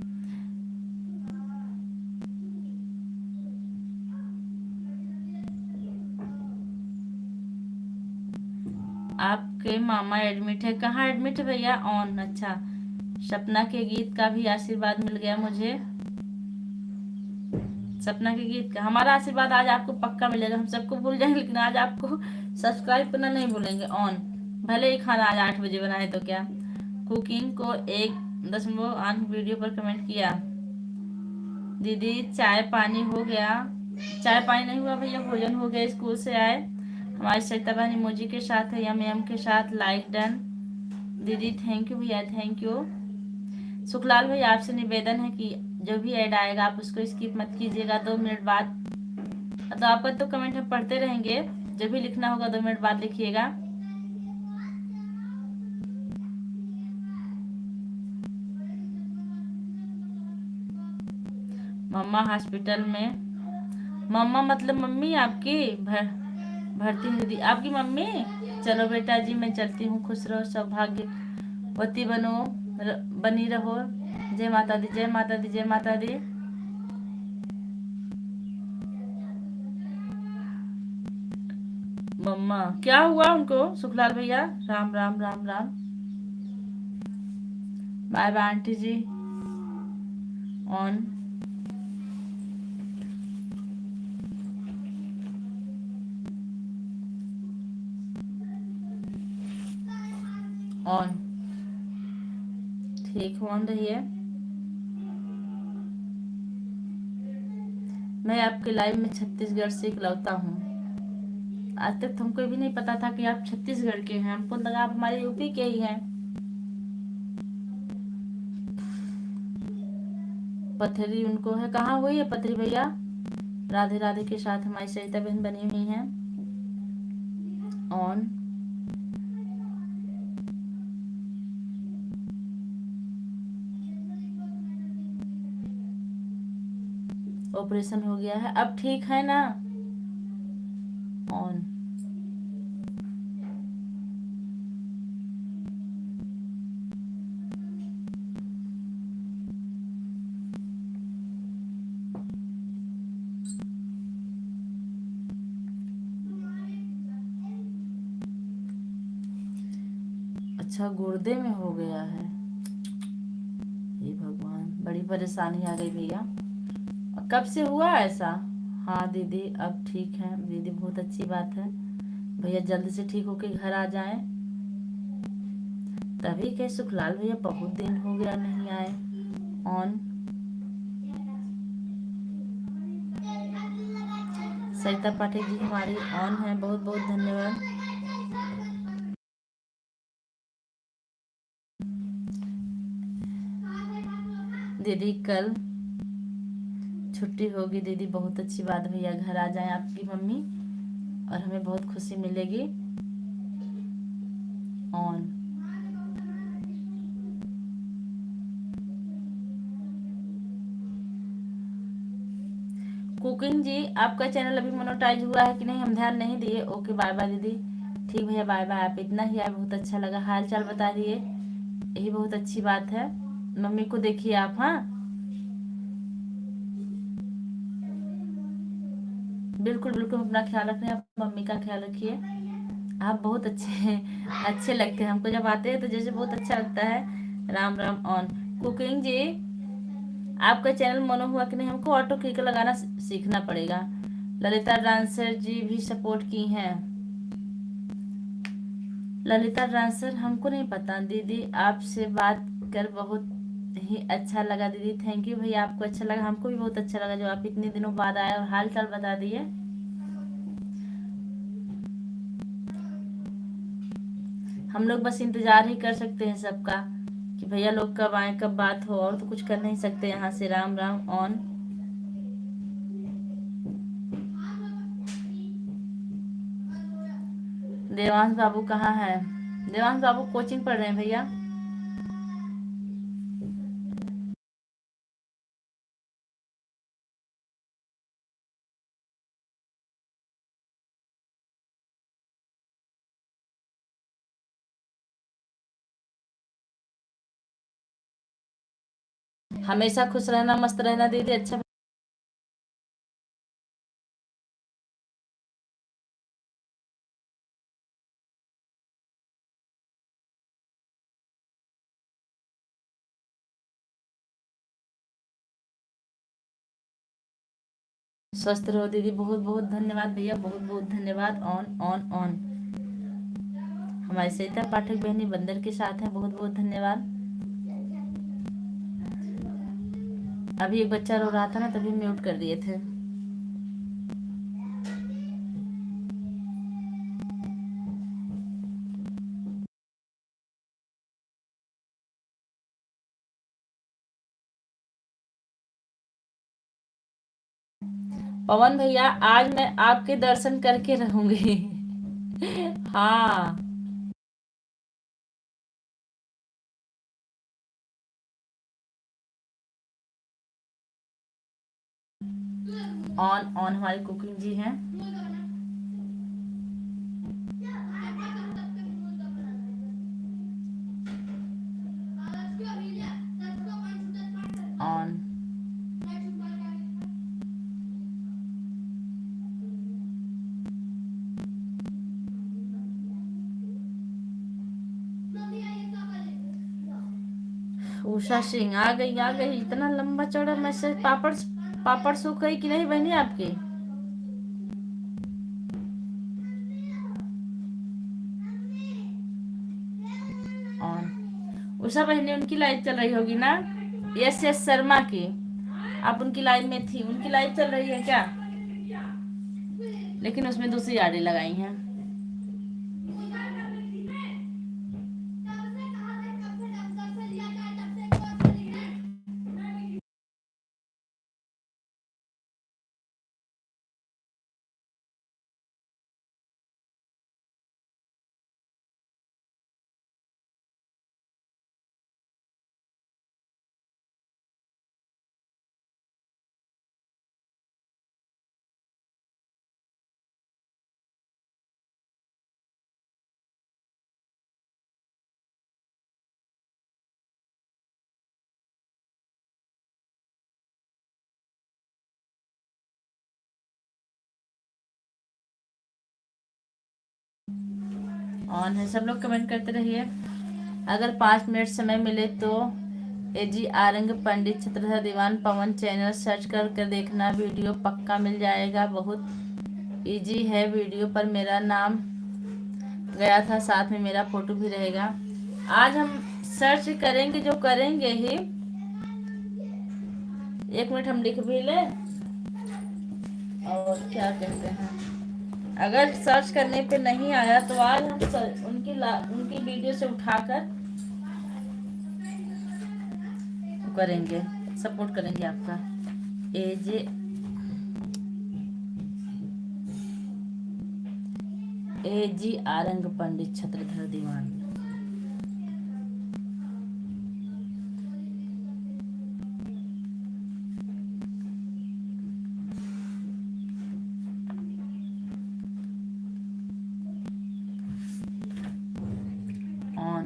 Speaker 1: आपके मामा एडमिट है? कहाँ एडमिट है भैया? ऑन। अच्छा सपना के गीत का भी आशीर्वाद मिल गया मुझे। सपना के गीत का हमारा आशीर्वाद आज आपको पक्का मिलेगा। हम सबको भूल जाएंगे लेकिन आज आपको सब्सक्राइब करना नहीं भूलेंगे। ऑन। भले ही खाना आज 8 बजे बनाए तो क्या। कुकिंग को 1.8 वीडियो पर कमेंट किया। दीदी चाय पानी हो गया? चाय पानी नहीं हुआ भैया, भोजन हो गया। स्कूल से आए। हमारी सरिता बहन इमोजी के साथ है, यम यम के साथ लाइक डन। दीदी थैंक यू भैया, थैंक यू। सुखलाल भैया आपसे निवेदन है कि जो भी ऐड आएगा आप उसको स्किप मत कीजिएगा। 2 मिनट बाद, तो आपका तो कमेंट हम पढ़ते रहेंगे। जब भी लिखना होगा 2 मिनट बाद लिखिएगा। मम्मा हॉस्पिटल में? मम्मा मतलब मम्मी आपकी? भर्ती है दीदी आपकी मम्मी? चलो बेटा जी मैं चलती हूँ। खुश रहो, सौभाग्यवती बनी रहो। जय माता दी, जय माता दी, जय माता दी। मम्मा क्या हुआ उनको सुखलाल भैया? Ram Ram Ram Ram. Bye bye aunty ji. On. On. ठीक ऑन रही है। मैं आपके लाइव में छत्तीसगढ़ से इकलौता हूँ। आज तक तुमको भी नहीं पता था कि आप छत्तीसगढ़ के हैं। हमको लगा आप हमारे यूपी के ही हैं। पथरी उनको है? कहाँ हुई है पथरी भैया? राधे राधे के साथ हमारी सरिता बहन बनी हुई हैं। ऑन। ऑपरेशन हो गया है, अब ठीक है ना? ऑन। अच्छा गुर्दे में हो गया है। हे भगवान, बड़ी परेशानी आ गई भैया। कब से हुआ ऐसा? हाँ दीदी अब ठीक है दीदी, बहुत अच्छी बात है। भैया जल्दी से ठीक होके घर आ जाएं। तभी के सुखलाल भैया बहुत दिन हो गया नहीं आए। ऑन। सरिता पाठक जी हमारी ऑन है, बहुत बहुत धन्यवाद। दीदी कल छुट्टी होगी। दीदी बहुत अच्छी बात भैया, घर आ जाए आपकी मम्मी और हमें बहुत खुशी मिलेगी। ऑन कुकिंग जी, आपका चैनल अभी मोनेटाइज हुआ है कि नहीं, हम ध्यान नहीं दिए। ओके बाय बाय दीदी। ठीक भैया बाय बाय। आप इतना ही आए, बहुत अच्छा लगा, हाल चाल बता दिए, यही बहुत अच्छी बात है। मम्मी को देखिए आप। हाँ बिल्कुल बिल्कुल, अपना ख्याल रखना, आप मम्मी का ख्याल रखिए। आप बहुत अच्छे हैं, अच्छे लगते हैं हमको, जब आते हैं तो जैसे बहुत अच्छा लगता है। राम राम। ऑन कुकिंग जी, आपका चैनल मोनो हुआ कि नहीं, हमको ऑटो क्लिक लगाना सीखना पड़ेगा। ललिता डांसर जी भी सपोर्ट की हैं। ललिता डांसर हमको नहीं पता दीदी, आपसे बात कर बहुत ही अच्छा लगा दीदी। थैंक यू भैया, आपको अच्छा लगा, हमको भी बहुत अच्छा लगा जो आप इतने दिनों बाद आए और हाल चाल बता दिए। हम लोग बस इंतजार ही कर सकते हैं सबका कि भैया लोग कब आए, कब बात हो, और तो कुछ कर नहीं सकते यहाँ से। राम राम। ऑन देवांश बाबू कहाँ है? देवांश बाबू कोचिंग पढ़ रहे हैं भैया। हमेशा खुश रहना, मस्त रहना दीदी। अच्छा स्वस्थ रहो दीदी, बहुत बहुत धन्यवाद भैया, बहुत बहुत धन्यवाद। ऑन ऑन ऑन हमारी सरिता पाठक बहनी बंदर के साथ हैं, बहुत बहुत धन्यवाद। अभी एक बच्चा रो रहा था ना, तभी म्यूट कर दिए थे। पवन भैया, आज मैं आपके दर्शन करके रहूंगी। हाँ ऑन ऑन हमारी कुकिंग जी हैं। ऑन उषा सिंह आ गई, आ गई। इतना लंबा चौड़ा मैसेज। पापड़ पापड़ सूख गई कि नहीं बहनी आपकी? ऑन उषा बहनी, उनकी लाइव चल रही होगी ना, यस यस शर्मा की। आप उनकी लाइव में थी, उनकी लाइव चल रही है क्या? लेकिन उसमें दूसरी आड़ी लगाई हैं। ऑन है, सब लोग कमेंट करते रहिए। अगर 5 मिनट समय मिले तो एजी आरंग पंडित छत्रधर दीवान पवन चैनल सर्च कर देखना, वीडियो पक्का मिल जाएगा। बहुत इजी है, वीडियो पर मेरा नाम गया था, साथ में मेरा फोटो भी रहेगा। आज हम सर्च करेंगे, जो करेंगे ही। 1 मिनट हम लिख भी लें, और क्या कहते हैं, अगर सर्च करने पे नहीं आया तो आज हम उनकी वीडियो से उठाकर करेंगे। सपोर्ट करेंगे आपका। ए जी आरंग पंडित छत्रधर दीवान। ऑन।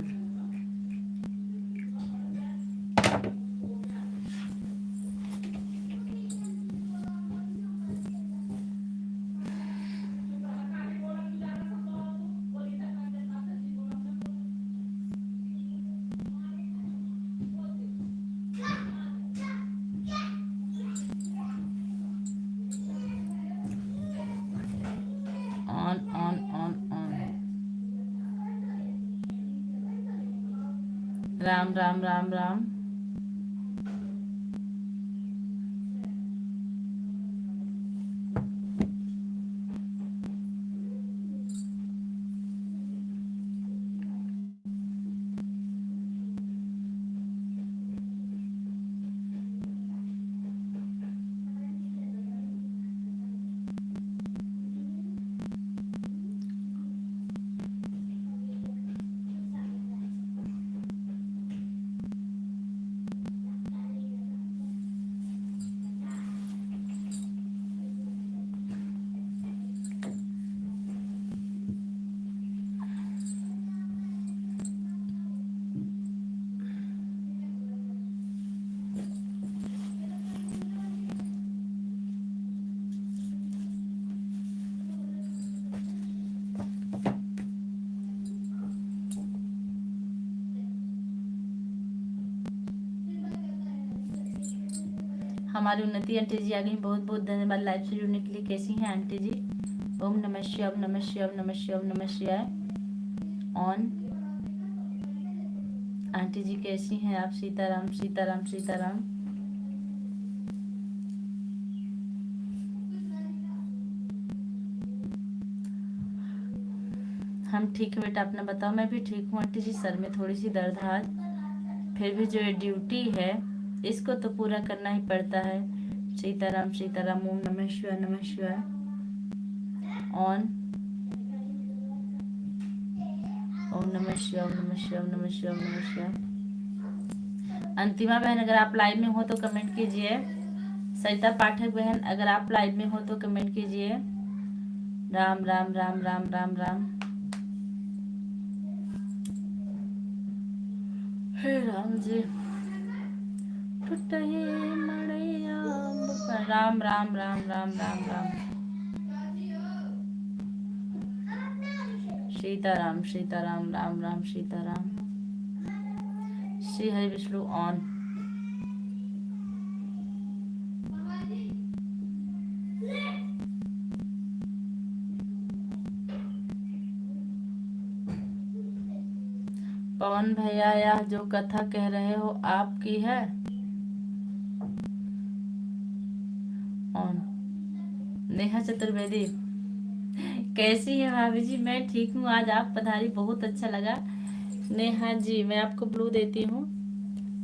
Speaker 1: ऑन ऑन ऑन ऑन। राम राम राम राम। हमारी उन्नति आंटी जी आ गई, बहुत बहुत धन्यवाद लाइव से जुड़ने के लिए। कैसी हैं आंटी जी? ओम नमः शिवाय, ओम नमः शिवाय, ओम नमः शिवाय, ओम नमः शिवाय। ऑन। आंटी जी कैसी हैं आप? सीताराम सीताराम सीताराम। हम ठीक है बेटा, अपना बताओ। मैं भी ठीक हूँ आंटी जी, सर में थोड़ी सी दर्द है आज, फिर भी जो ये ड्यूटी है इसको तो पूरा करना ही पड़ता है। सीताराम सीताराम। ओम नमः शिवाय, नमः शिवाय। ऑन। ओम नमः शिवाय, ओम नमः शिवाय, ओम नमः शिवाय, ओम नमः शिवाय। अंतिमा बहन अगर आप लाइव में हो तो कमेंट कीजिए। सरिता पाठक बहन अगर आप लाइव में हो तो कमेंट कीजिए। राम राम राम राम राम राम। हे राम जी। टूटही मड़ैया। राम राम राम राम राम राम। सीताराम सीताराम राम राम सीताराम। श्री हरि विष्णु। ऑन। पवन भैया यह जो कथा कह रहे हो आपकी है? ऑन। नेहा चतुर्वेदी कैसी है भाभी जी? मैं ठीक हूँ, आज आप पधारी, बहुत अच्छा लगा। नेहा जी मैं आपको ब्लू देती हूँ,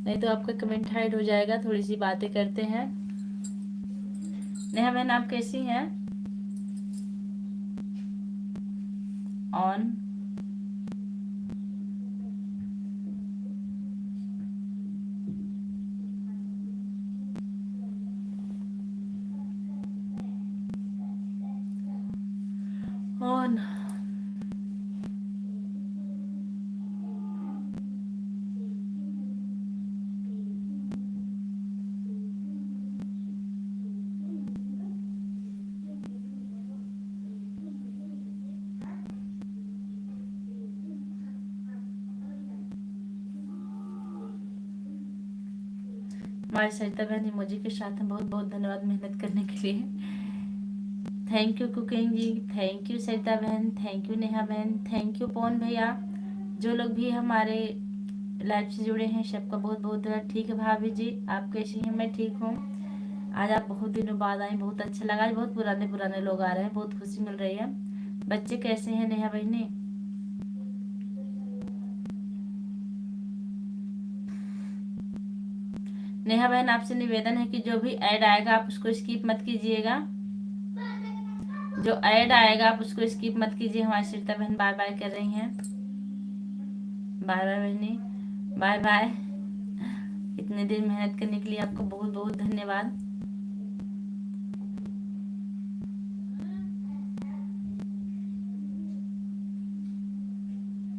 Speaker 1: नहीं तो आपका कमेंट हाइड हो जाएगा। थोड़ी सी बातें करते हैं। नेहा बहन आप कैसी हैं? ऑन। ऑन। हमारी सरिता बहन इमोजी के साथ हैं, बहुत बहुत धन्यवाद मेहनत करने के लिए। Thank you cooking ji, thank you Sarita बहन, थैंक यू नेहा बहन, थैंक यू पवन भैया। जो लोग भी हमारे लाइव से जुड़े हैं सबका बहुत बहुत धन्यवाद। ठीक है भाभी जी आप कैसी हैं? मैं ठीक हूँ। आज आप बहुत दिनों बाद आए, बहुत अच्छा लगा। आज बहुत पुराने पुराने लोग आ रहे हैं, बहुत खुशी मिल रही है। बच्चे कैसे हैं नेहा बहनी? नेहा बहन आपसे निवेदन है कि जो भी ऐड आएगा आप उसको स्किप मत कीजिएगा। जो ऐड आएगा आप उसको स्किप मत कीजिए। हमारी श्रीता बहन बाय बाय कर रही हैं। बाय बाय बहनी, बाय बाय। इतने दिन मेहनत करने के लिए आपको बहुत बहुत धन्यवाद।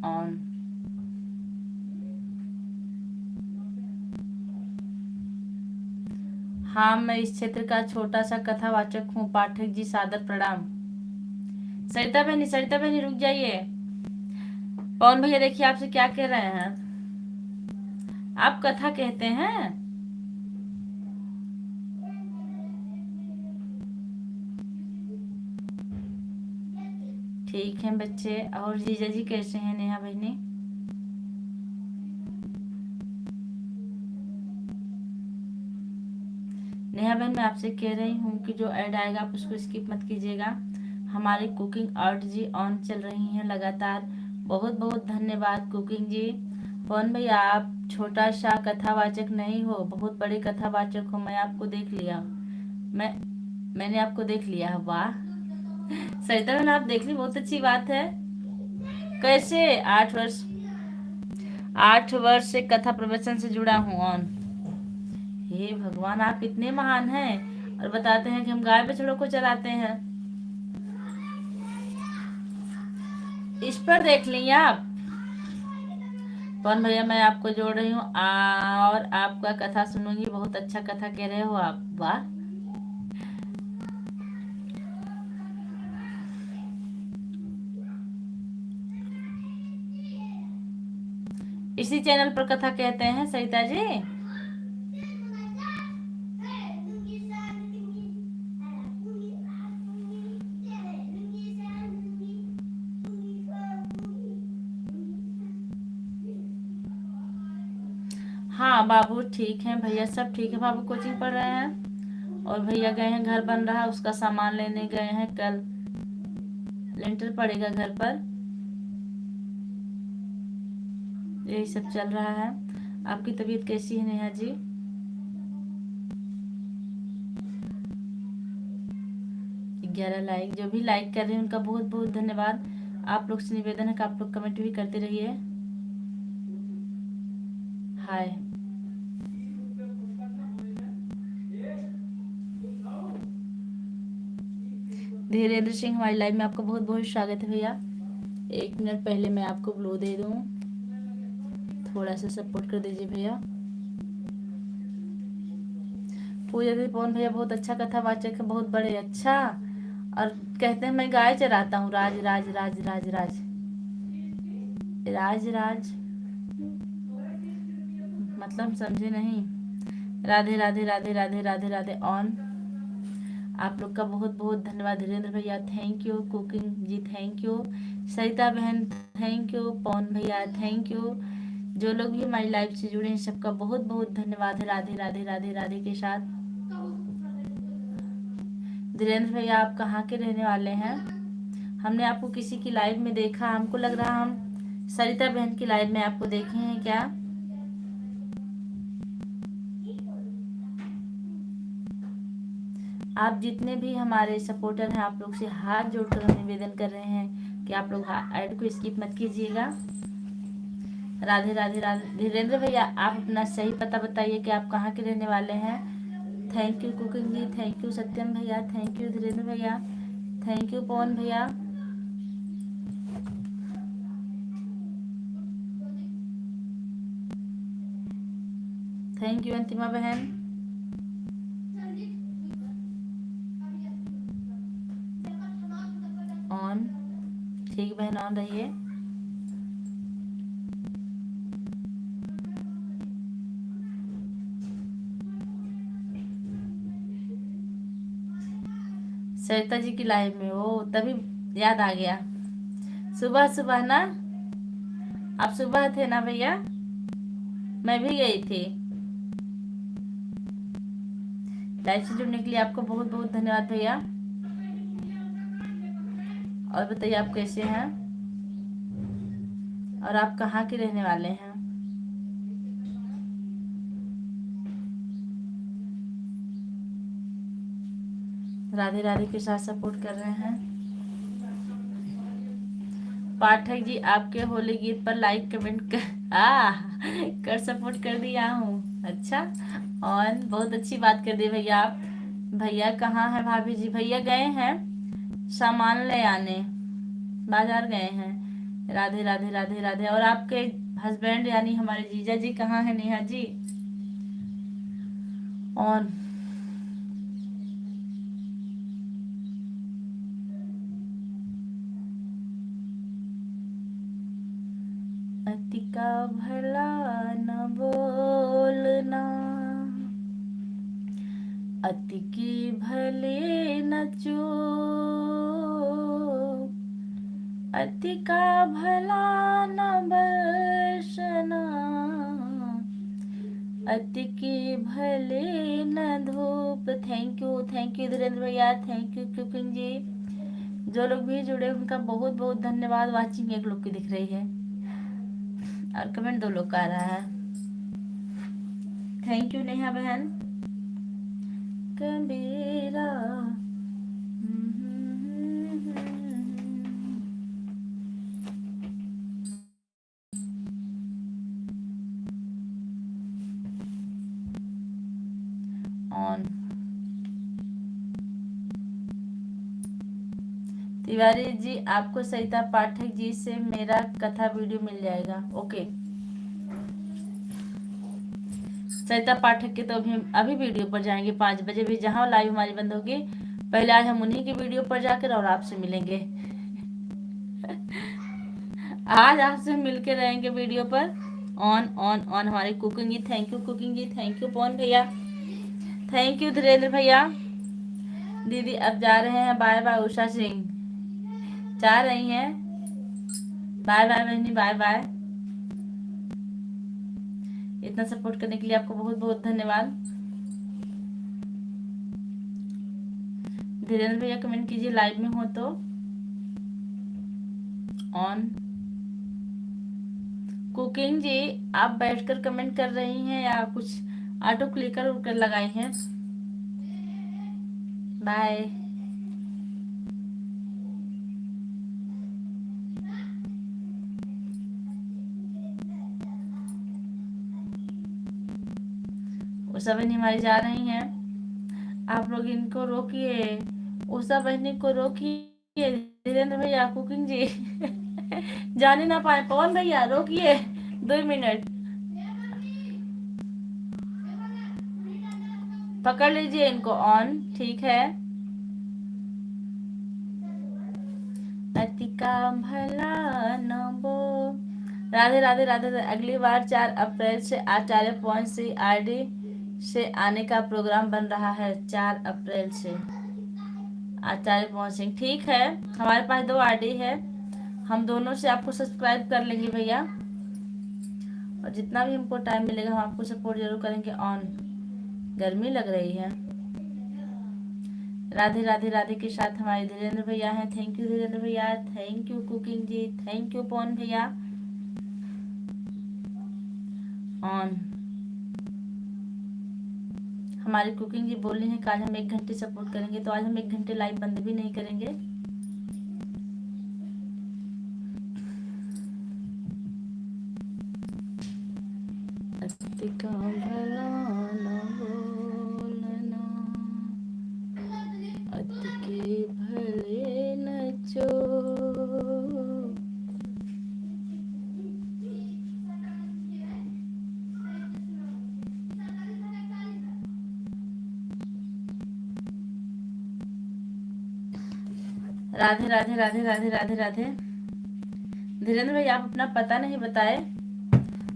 Speaker 1: ऑन हाँ, मैं इस क्षेत्र का छोटा सा कथावाचक हूँ। पाठक जी सादर प्रणाम। सरिता बहनी रुक जाइए। पवन भैया देखिए आपसे क्या कह रहे हैं। आप कथा कहते हैं? ठीक है बच्चे। और जीजा जी कैसे हैं नेहा बहनी? नेहा बहन मैं आपसे कह रही हूँ कि जो ऐड आएगा आप उसको स्किप मत कीजिएगा। हमारी कुकिंग आर्ट जी ऑन चल रही हैं लगातार। बहुत बहुत धन्यवाद कुकिंग जी। पवन भैया आप छोटा सा कथावाचक नहीं हो, बहुत बड़े कथावाचक हो। मैं आपको देख लिया। मैंने आपको देख लिया। वाह सरिता बहन आप देख ली, बहुत अच्छी बात है। कैसे 8 वर्ष से कथा प्रवचन से जुड़ा हूँ ऑन। हे भगवान आप कितने महान हैं और बताते हैं कि हम गाय बछड़ों को चराते हैं। इस पर देख लीजिए आप। पवन भैया मैं आपको जोड़ रही हूँ और आपका कथा सुनूंगी। बहुत अच्छा कथा कह रहे हो आप। वाह इसी चैनल पर कथा कहते हैं सरिता जी। हाँ बाबू ठीक है, भैया सब ठीक है। बाबू कोचिंग पढ़ रहे हैं और भैया गए हैं, घर बन रहा है उसका सामान लेने गए हैं। कल लेंटर पड़ेगा घर पर। यही सब चल रहा है। आपकी तबीयत कैसी है नेहा जी? ग्यारह लाइक। जो भी लाइक कर रहे हैं उनका बहुत बहुत धन्यवाद। आप लोग से निवेदन है कि आप लोग कमेंट भी करते रहिए। हाय धीरेन्द्र सिंह हमारी लाइव में आपका बहुत बहुत स्वागत है भैया। 1 मिनट पहले मैं आपको ग्लो दे दूं, थोड़ा सा सपोर्ट कर दीजिए भैया। पूजा दी पवन भैया बहुत अच्छा कथावाचक है, बहुत बड़े। अच्छा और कहते हैं मैं गाय चराता हूँ। राज राज राज राज राज राज राज मतलब समझे नहीं। राधे राधे राधे राधे राधे राधे ऑन। आप लोग का बहुत बहुत धन्यवाद। धीरेन्द्र भैया thank you. Cooking ji thank you. Sarita बहन थैंक यू। पवन भैया थैंक यू। जो लोग भी हमारी लाइव से जुड़े हैं सबका बहुत बहुत धन्यवाद है। राधे राधे राधे राधे के साथ। धीरेन्द्र भैया आप कहाँ के रहने वाले हैं? हमने आपको किसी की लाइव में देखा, हमको लग रहा हम सरिता बहन की लाइव में आपको देखे हैं क्या? आप जितने भी हमारे सपोर्टर हैं आप लोग से हाथ जोड़कर हम निवेदन कर रहे हैं कि आप लोग ऐड को स्किप मत कीजिएगा। राधे राधे राधे। धीरेन्द्र भैया आप अपना सही पता बताइए कि आप कहाँ के रहने वाले हैं। Thank you cooking ji, thank you Satyam भैया, थैंक यू धीरेन्द्र भैया, थैंक यू पवन भैया। थैंक यू अंतिमा बहन। ऑन ठीक बहन ऑन रहिए। सरिता जी की लाइव में वो तभी याद आ गया। सुबह सुबह ना, आप सुबह थे ना भैया? मैं भी गई थी। लाइव से जुड़ने के लिए आपको बहुत बहुत धन्यवाद भैया। और बताइए आप कैसे हैं और आप कहाँ के रहने वाले हैं? राधे राधे के साथ सपोर्ट कर रहे हैं। पाठक जी आपके होली गीत पर लाइक कमेंट कर सपोर्ट कर दिया हूँ। अच्छा, और बहुत अच्छी बात कर दी भैया आप। भैया कहाँ है भाभी जी? भैया गए हैं सामान ले आने, बाजार गए हैं। राधे राधे राधे राधे। और आपके हस्बैंड यानी हमारे जीजा जी कहाँ है? नेहा जी। और अति का भला न बोलना, अति की भले न चूक, अति का भला न बरसना, अति की भले न धूप। थैंक यू धीरेन्द्र भैया, थैंक यू कुकिंग जी। जो लोग भी जुड़े उनका बहुत बहुत धन्यवाद। वाचिंग एक लोग की दिख रही है और कमेंट 2 लोग का आ रहा है। थैंक यू नेहा बहन। कबीरा ऑन। तिवारी जी आपको सरिता पाठक जी से मेरा कथा वीडियो मिल जाएगा। ओके, सरिता पाठक के तो अभी वीडियो पर जाएंगे 5 बजे भी, जहां लाइव हमारी बंद होगी। पहले आज हम उन्हीं की वीडियो पर जाकर और आपसे मिलेंगे। आज आपसे मिलके रहेंगे वीडियो पर। ऑन ऑन ऑन हमारी cooking ji, thank you cooking ji, thank you Pawan भैया, थैंक यू धीरेन्द्र भैया। दीदी अब जा रहे हैं, बाय बाय। उषा सिंह जा रही हैं, बाय बाय बहनी, बाय बाय। इतना सपोर्ट करने के लिए आपको बहुत बहुत धन्यवाद। धीरेन्द्र भैया कमेंट कीजिए लाइव में हो तो। ऑन। कुकिंग जी आप बैठकर कमेंट कर रही हैं या कुछ ऑटो क्लिकर उकर लगाई हैं? बाय। उषा बहनी हमारी जा रही हैं, आप लोग इनको रोकिए, उषा बहनी को रोकिए। धीरेन्द्र भैया कुकिंग जी जाने ना पाए। पवन भैया रोकिए 2 मिनट, पकड़ लीजिए इनको। ऑन, ठीक है। अति का भला न बो। राधे राधे राधे राधे। अगली बार 4 अप्रैल से आचार्य पवन सिंह आरडी से आने का प्रोग्राम बन रहा है। 4 अप्रैल से आचार्य पवन सिंह, ठीक है। हमारे पास 2 आरडी है, हम दोनों से आपको सब्सक्राइब कर लेंगे भैया, और जितना भी हमको टाइम मिलेगा हम आपको सपोर्ट जरूर करेंगे। ऑन। गर्मी लग रही है। राधे राधे राधे के साथ हमारे धीरेन्द्र भैया हैं, थैंक यू धीरेन्द्र भैया, thank you cooking ji, thank you Pawan भैया। ऑन। हमारी कुकिंग जी बोल रही है कि आज हम 1 घंटे सपोर्ट करेंगे, तो आज हम 1 घंटे लाइव बंद भी नहीं करेंगे। अति का भला न बोलना, अति के भले न चूक। राधे राधे राधे राधे राधे राधे। धीरेन्द्र भैया आप अपना पता नहीं बताए,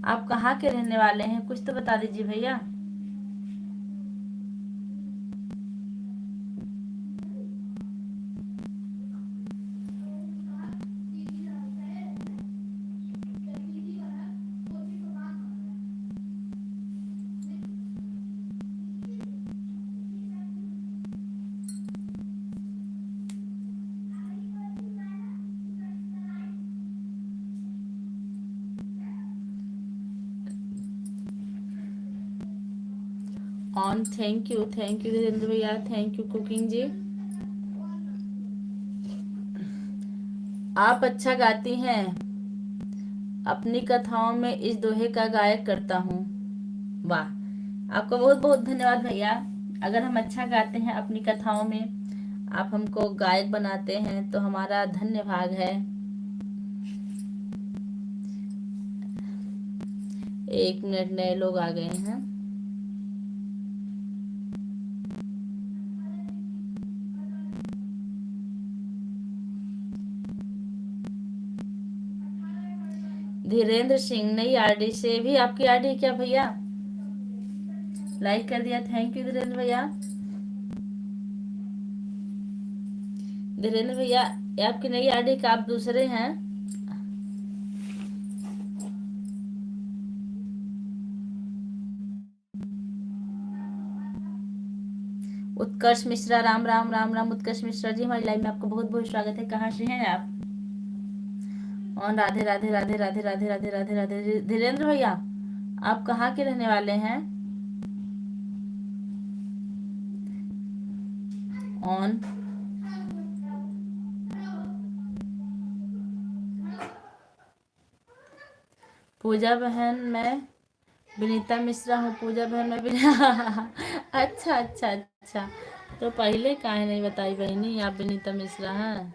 Speaker 1: आप कहाँ के रहने वाले हैं? कुछ तो बता दीजिए भैया। ऑन, थैंक यू धीरेन्द्र भैया, थैंक यू कुकिंग जी। आप अच्छा गाती हैं, अपनी कथाओं में इस दोहे का गायक करता हूँ। वाह, आपका बहुत बहुत धन्यवाद भैया। अगर हम अच्छा गाते हैं अपनी कथाओं में, आप हमको गायक बनाते हैं तो हमारा धन्य भाग है। एक मिनट, नए लोग आ गए हैं। धीरेन्द्र सिंह, नई आईडी से भी आपकी आईडी क्या भैया? लाइक कर दिया, थैंक यू धीरेन्द्र भैया। धीरेन्द्र भैया, ये आपकी नई आईडी का आप दूसरे हैं? उत्कर्ष मिश्रा, राम राम राम राम। उत्कर्ष मिश्रा जी, हमारी लाइव में आपका बहुत बहुत स्वागत है। कहाँ से हैं आप? और राधे राधे राधे राधे राधे राधे राधे राधे। धीरेन्द्र भैया, आप कहाँ के रहने वाले हैं? ऑन। पूजा बहन, मैं विनीता मिश्रा हूँ। पूजा बहन, मैं अच्छा अच्छा अच्छा, तो पहले काहे नहीं बताई बहनी आप विनीता मिश्रा हैं?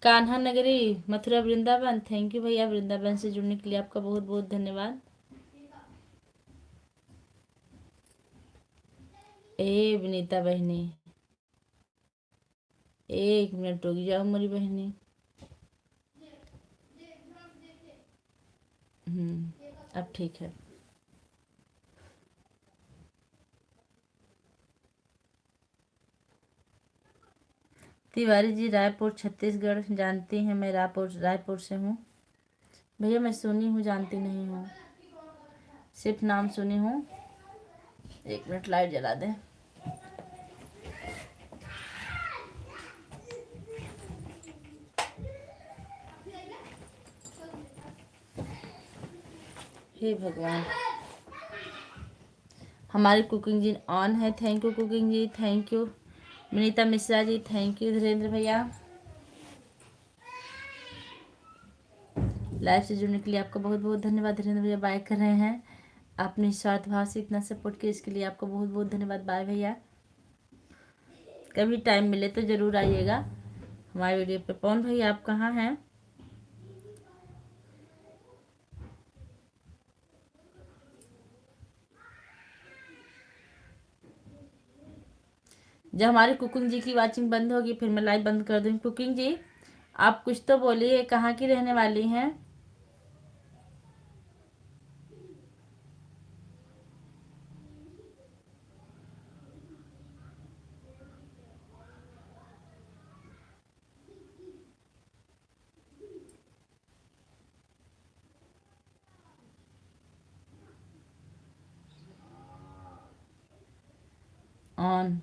Speaker 1: कान्हा नगरी, मथुरा, वृंदावन। थैंक यू भैया, वृंदावन से जुड़ने के लिए आपका बहुत बहुत धन्यवाद। ए विनीता बहनी, एक मिनट रुक जाओ मेरी बहनी। अब ठीक है। तिवारी जी, रायपुर छत्तीसगढ़। जानती हैं, मैं रायपुर रायपुर से हूँ भैया। मैं सुनी हूँ, जानती नहीं हूँ, सिर्फ नाम सुनी हूँ। एक मिनट, लाइट जला दे। हे भगवान, हमारी कुकिंग जी ऑन है। Thank you cooking ji, thank you Vinita Mishra ji, thank you Dhirendra भैया। लाइव से जुड़ने के लिए आपका बहुत बहुत धन्यवाद। धीरेन्द्र भैया बाय कर रहे हैं। आपने निस्वार्थ भाव से इतना सपोर्ट किया, इसके लिए आपको बहुत बहुत धन्यवाद। बाय भैया, कभी टाइम मिले तो ज़रूर आइएगा हमारे वीडियो पे। पवन भैया, आप कहाँ हैं? जब हमारी कुकिंग जी की वाचिंग बंद होगी फिर मैं लाइव बंद कर दूँगी। कुकिंग जी, आप कुछ तो बोलिए, कहाँ की रहने वाली हैं? ऑन।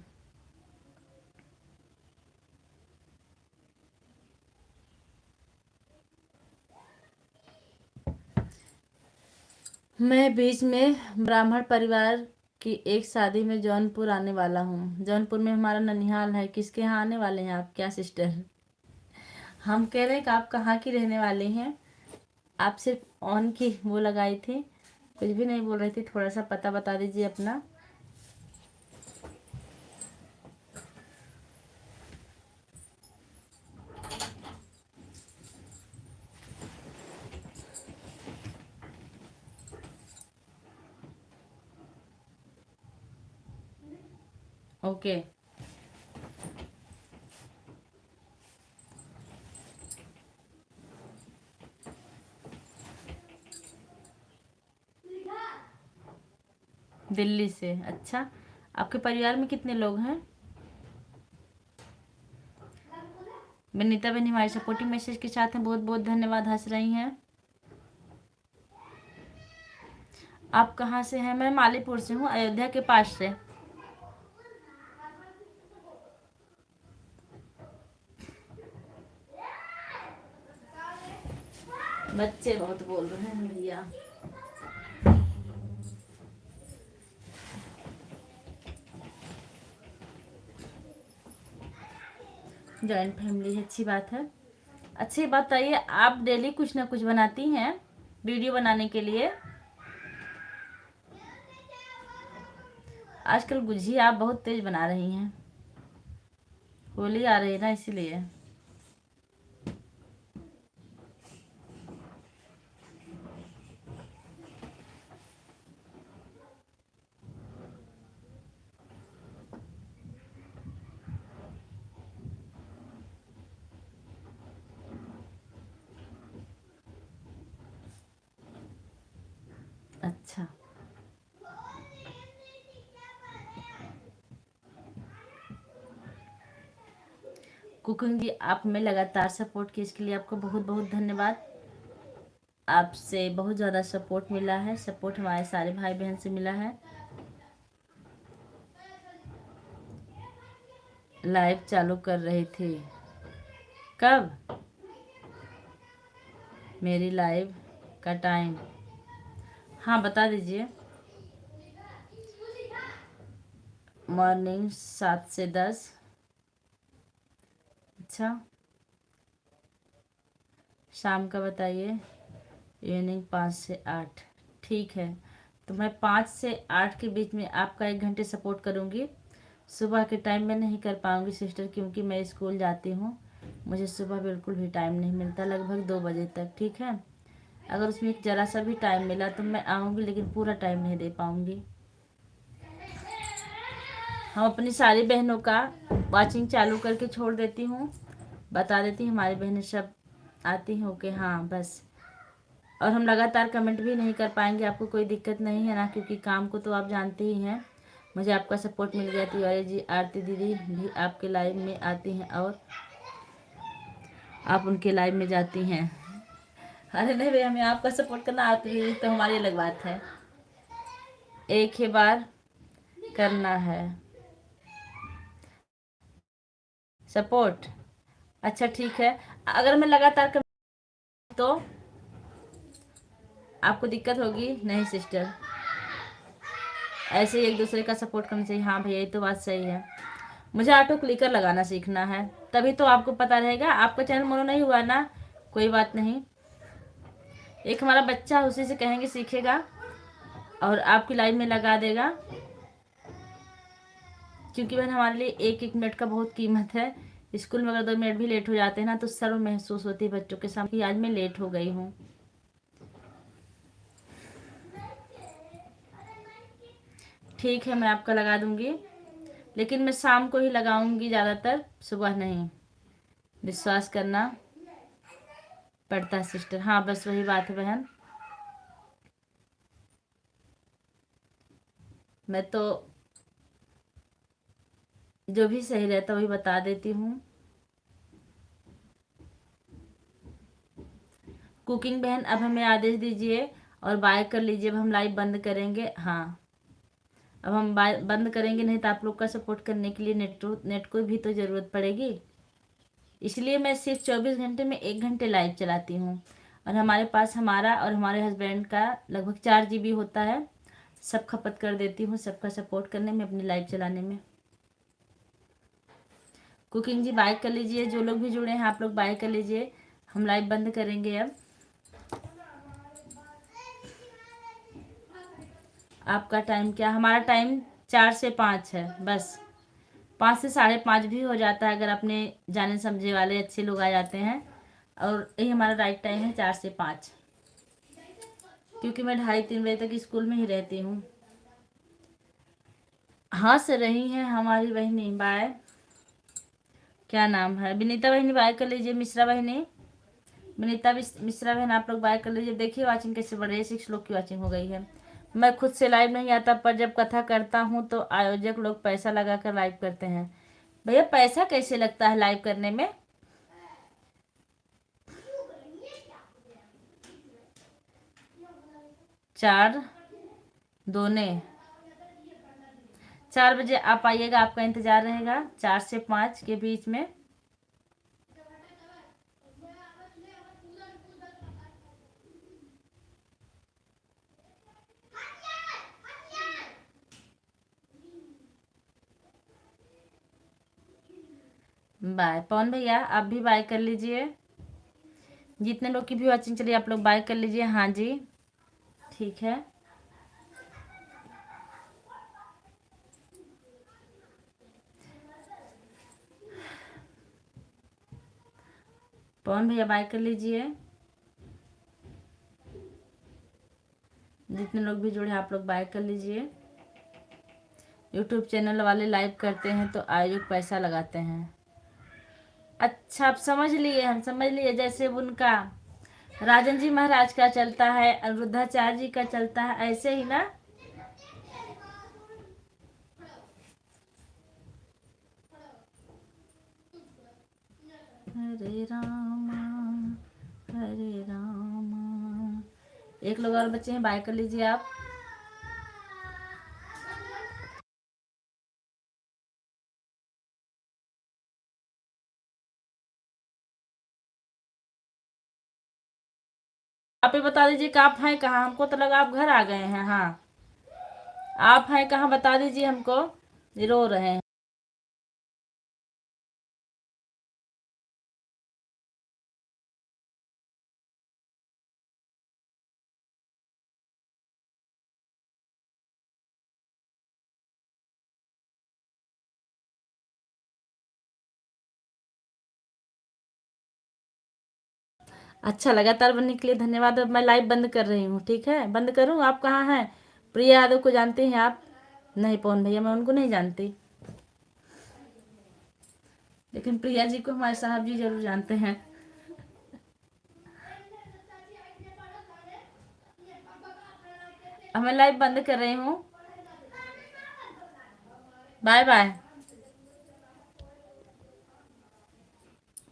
Speaker 1: मैं बीच में ब्राह्मण परिवार की एक शादी में जौनपुर आने वाला हूँ। जौनपुर में हमारा ननिहाल है। किसके यहाँ आने वाले हैं आप? क्या सिस्टर? हम कह रहे हैं कि आप कहाँ की रहने वाले हैं? आप सिर्फ ऑन की वो लगाई थी, कुछ भी नहीं बोल रही थी। थोड़ा सा पता बता दीजिए अपना। ओके। दिल्ली से, अच्छा। आपके परिवार में कितने लोग हैं? विनीता बहन हमारे सपोर्टिंग मैसेज के साथ हैं, बहुत बहुत धन्यवाद। हंस रही हैं। आप कहाँ से हैं? मैं मालीपुर से हूँ, अयोध्या के पास से। बच्चे बहुत बोल रहे हैं भैया। जॉइंट फैमिली है, अच्छी बात है। अच्छी बताइए, आप डेली कुछ ना कुछ बनाती हैं वीडियो बनाने के लिए? आजकल गुझिया आप बहुत तेज बना रही हैं, होली आ रही है ना इसीलिए। अच्छा, कुकिंग जी आप में लगातार सपोर्ट की, इसके लिए आपको बहुत बहुत धन्यवाद। आपसे बहुत ज़्यादा सपोर्ट मिला है, सपोर्ट हमारे सारे भाई बहन से मिला है। लाइव चालू कर रही थी कब? मेरी लाइव का टाइम हाँ बता दीजिए। मॉर्निंग 7 से 10। अच्छा, शाम का बताइए। इवनिंग 5 से 8। ठीक है, तो मैं 5 से 8 के बीच में आपका 1 घंटे सपोर्ट करूँगी। सुबह के टाइम में नहीं कर पाऊँगी सिस्टर, क्योंकि मैं स्कूल जाती हूँ, मुझे सुबह बिल्कुल भी टाइम नहीं मिलता, लगभग 2 बजे तक। ठीक है, अगर उसमें एक ज़रा सा भी टाइम मिला तो मैं आऊँगी, लेकिन पूरा टाइम नहीं दे पाऊँगी। हम अपनी सारी बहनों का वाचिंग चालू करके छोड़ देती हूँ, बता देती हूँ हमारी बहनें सब आती हैं ओके हाँ बस। और हम लगातार कमेंट भी नहीं कर पाएंगे, आपको कोई दिक्कत नहीं है ना, क्योंकि काम को तो आप जानते ही हैं। मुझे आपका सपोर्ट मिल गया। तिवारी जी, आरती दीदी भी आपके लाइव में आती हैं और आप उनके लाइव में जाती हैं। अरे नहीं भैया, हमें आपका सपोर्ट करना, आरती दीदी तो हमारी अलग बात है, एक ही बार करना है सपोर्ट। अच्छा ठीक है, अगर मैं लगातार कर तो आपको दिक्कत होगी नहीं सिस्टर, ऐसे ही एक दूसरे का सपोर्ट करना चाहिए। हाँ भैया, ये तो बात सही है। मुझे ऑटो क्लिकर लगाना सीखना है, तभी तो आपको पता रहेगा। आपका चैनल मोनो नहीं हुआ ना, कोई बात नहीं, एक हमारा बच्चा उसी से कहेंगे सीखेगा और आपकी लाइव में लगा देगा, क्योंकि बहन हमारे लिए 1-1 मिनट का बहुत कीमत है। स्कूल में अगर 2 मिनट भी लेट हो जाते हैं ना, तो शर्म महसूस होती है बच्चों के सामने कि आज मैं लेट हो गई हूँ। ठीक है, मैं आपका लगा दूंगी, लेकिन मैं शाम को ही लगाऊंगी ज़्यादातर, सुबह नहीं, विश्वास करना पड़ता है सिस्टर। हाँ बस वही बात है बहन, मैं तो जो भी सही रहता वही बता देती हूँ। कुकिंग बहन अब हमें आदेश दीजिए और बाय कर लीजिए, अब हम लाइव बंद करेंगे। हाँ, अब हम बंद करेंगे, नहीं तो आप लोग का सपोर्ट करने के लिए नेट को भी तो ज़रूरत पड़ेगी, इसलिए मैं सिर्फ 24 घंटे में 1 घंटे लाइव चलाती हूँ। और हमारे पास हमारा और हमारे हस्बैंड का लगभग 4 GB होता है, सब खपत कर देती हूँ सबका सपोर्ट करने में, अपनी लाइव चलाने में। कुकिंग जी बाय कर लीजिए, जो लोग भी जुड़े हैं आप लोग बाय कर लीजिए, हम लाइव बंद करेंगे अब। आपका टाइम क्या? हमारा टाइम 4 से 5 है बस, 5 से 5:30 भी हो जाता है अगर अपने जाने समझे वाले अच्छे लोग आ जाते हैं, और यही हमारा राइट टाइम है 4 से 5, क्योंकि मैं 2:30-3 बजे तक स्कूल में ही रहती हूँ। हाँ सर, रही हैं हमारी बहनी बाय, क्या नाम है, विनीता बहनी बाय कर लीजिए, मिश्रा बहनी, विनीता मिश्रा बहन आप लोग बाय कर लीजिए। देखिए वाचिंग कैसे बढ़ रही है, 6 लोग की वाचिंग हो गई है। मैं खुद से लाइव नहीं आता, पर जब कथा करता हूँ तो आयोजक लोग पैसा लगा कर लाइव करते हैं। भैया पैसा कैसे लगता है लाइव करने में? चार दोने 4 बजे आप आइएगा, आपका इंतजार रहेगा 4 से 5 के बीच में। बाय। पवन भैया आप भी बाय कर लीजिए। जितने लोग की भी वॉचिंग चलिए आप लोग बाय कर लीजिए। हाँ जी ठीक है। पवन भैया बाय कर लीजिए। जितने लोग भी जुड़े आप लोग बाय कर लीजिए। यूट्यूब चैनल वाले लाइव करते हैं तो आयोजक पैसा लगाते हैं। अच्छा आप समझ लिए, हम समझ लिए। जैसे उनका राजन जी महाराज का चलता है, अनिरुद्धाचार्य जी का चलता है, ऐसे ही ना। हरे रामा हरे रामा। एक लोग और बच्चे हैं, बाय कर लीजिए आप। आप ही बता दीजिए कि आप हैं कहाँ, हमको तो लगा आप घर आ गए हैं। हाँ आप हैं कहाँ बता दीजिए हमको, ये रो रहे हैं। अच्छा लगातार बनने के लिए धन्यवाद। अब मैं लाइव बंद कर रही हूँ, ठीक है। बंद करूँ? आप कहाँ हैं? प्रिया यादव को जानते हैं आप? नहीं पवन भैया मैं उनको नहीं जानती, लेकिन प्रिया जी को हमारे साहब जी जरूर जानते हैं। अब मैं लाइव बंद कर रही हूँ। Bye bye.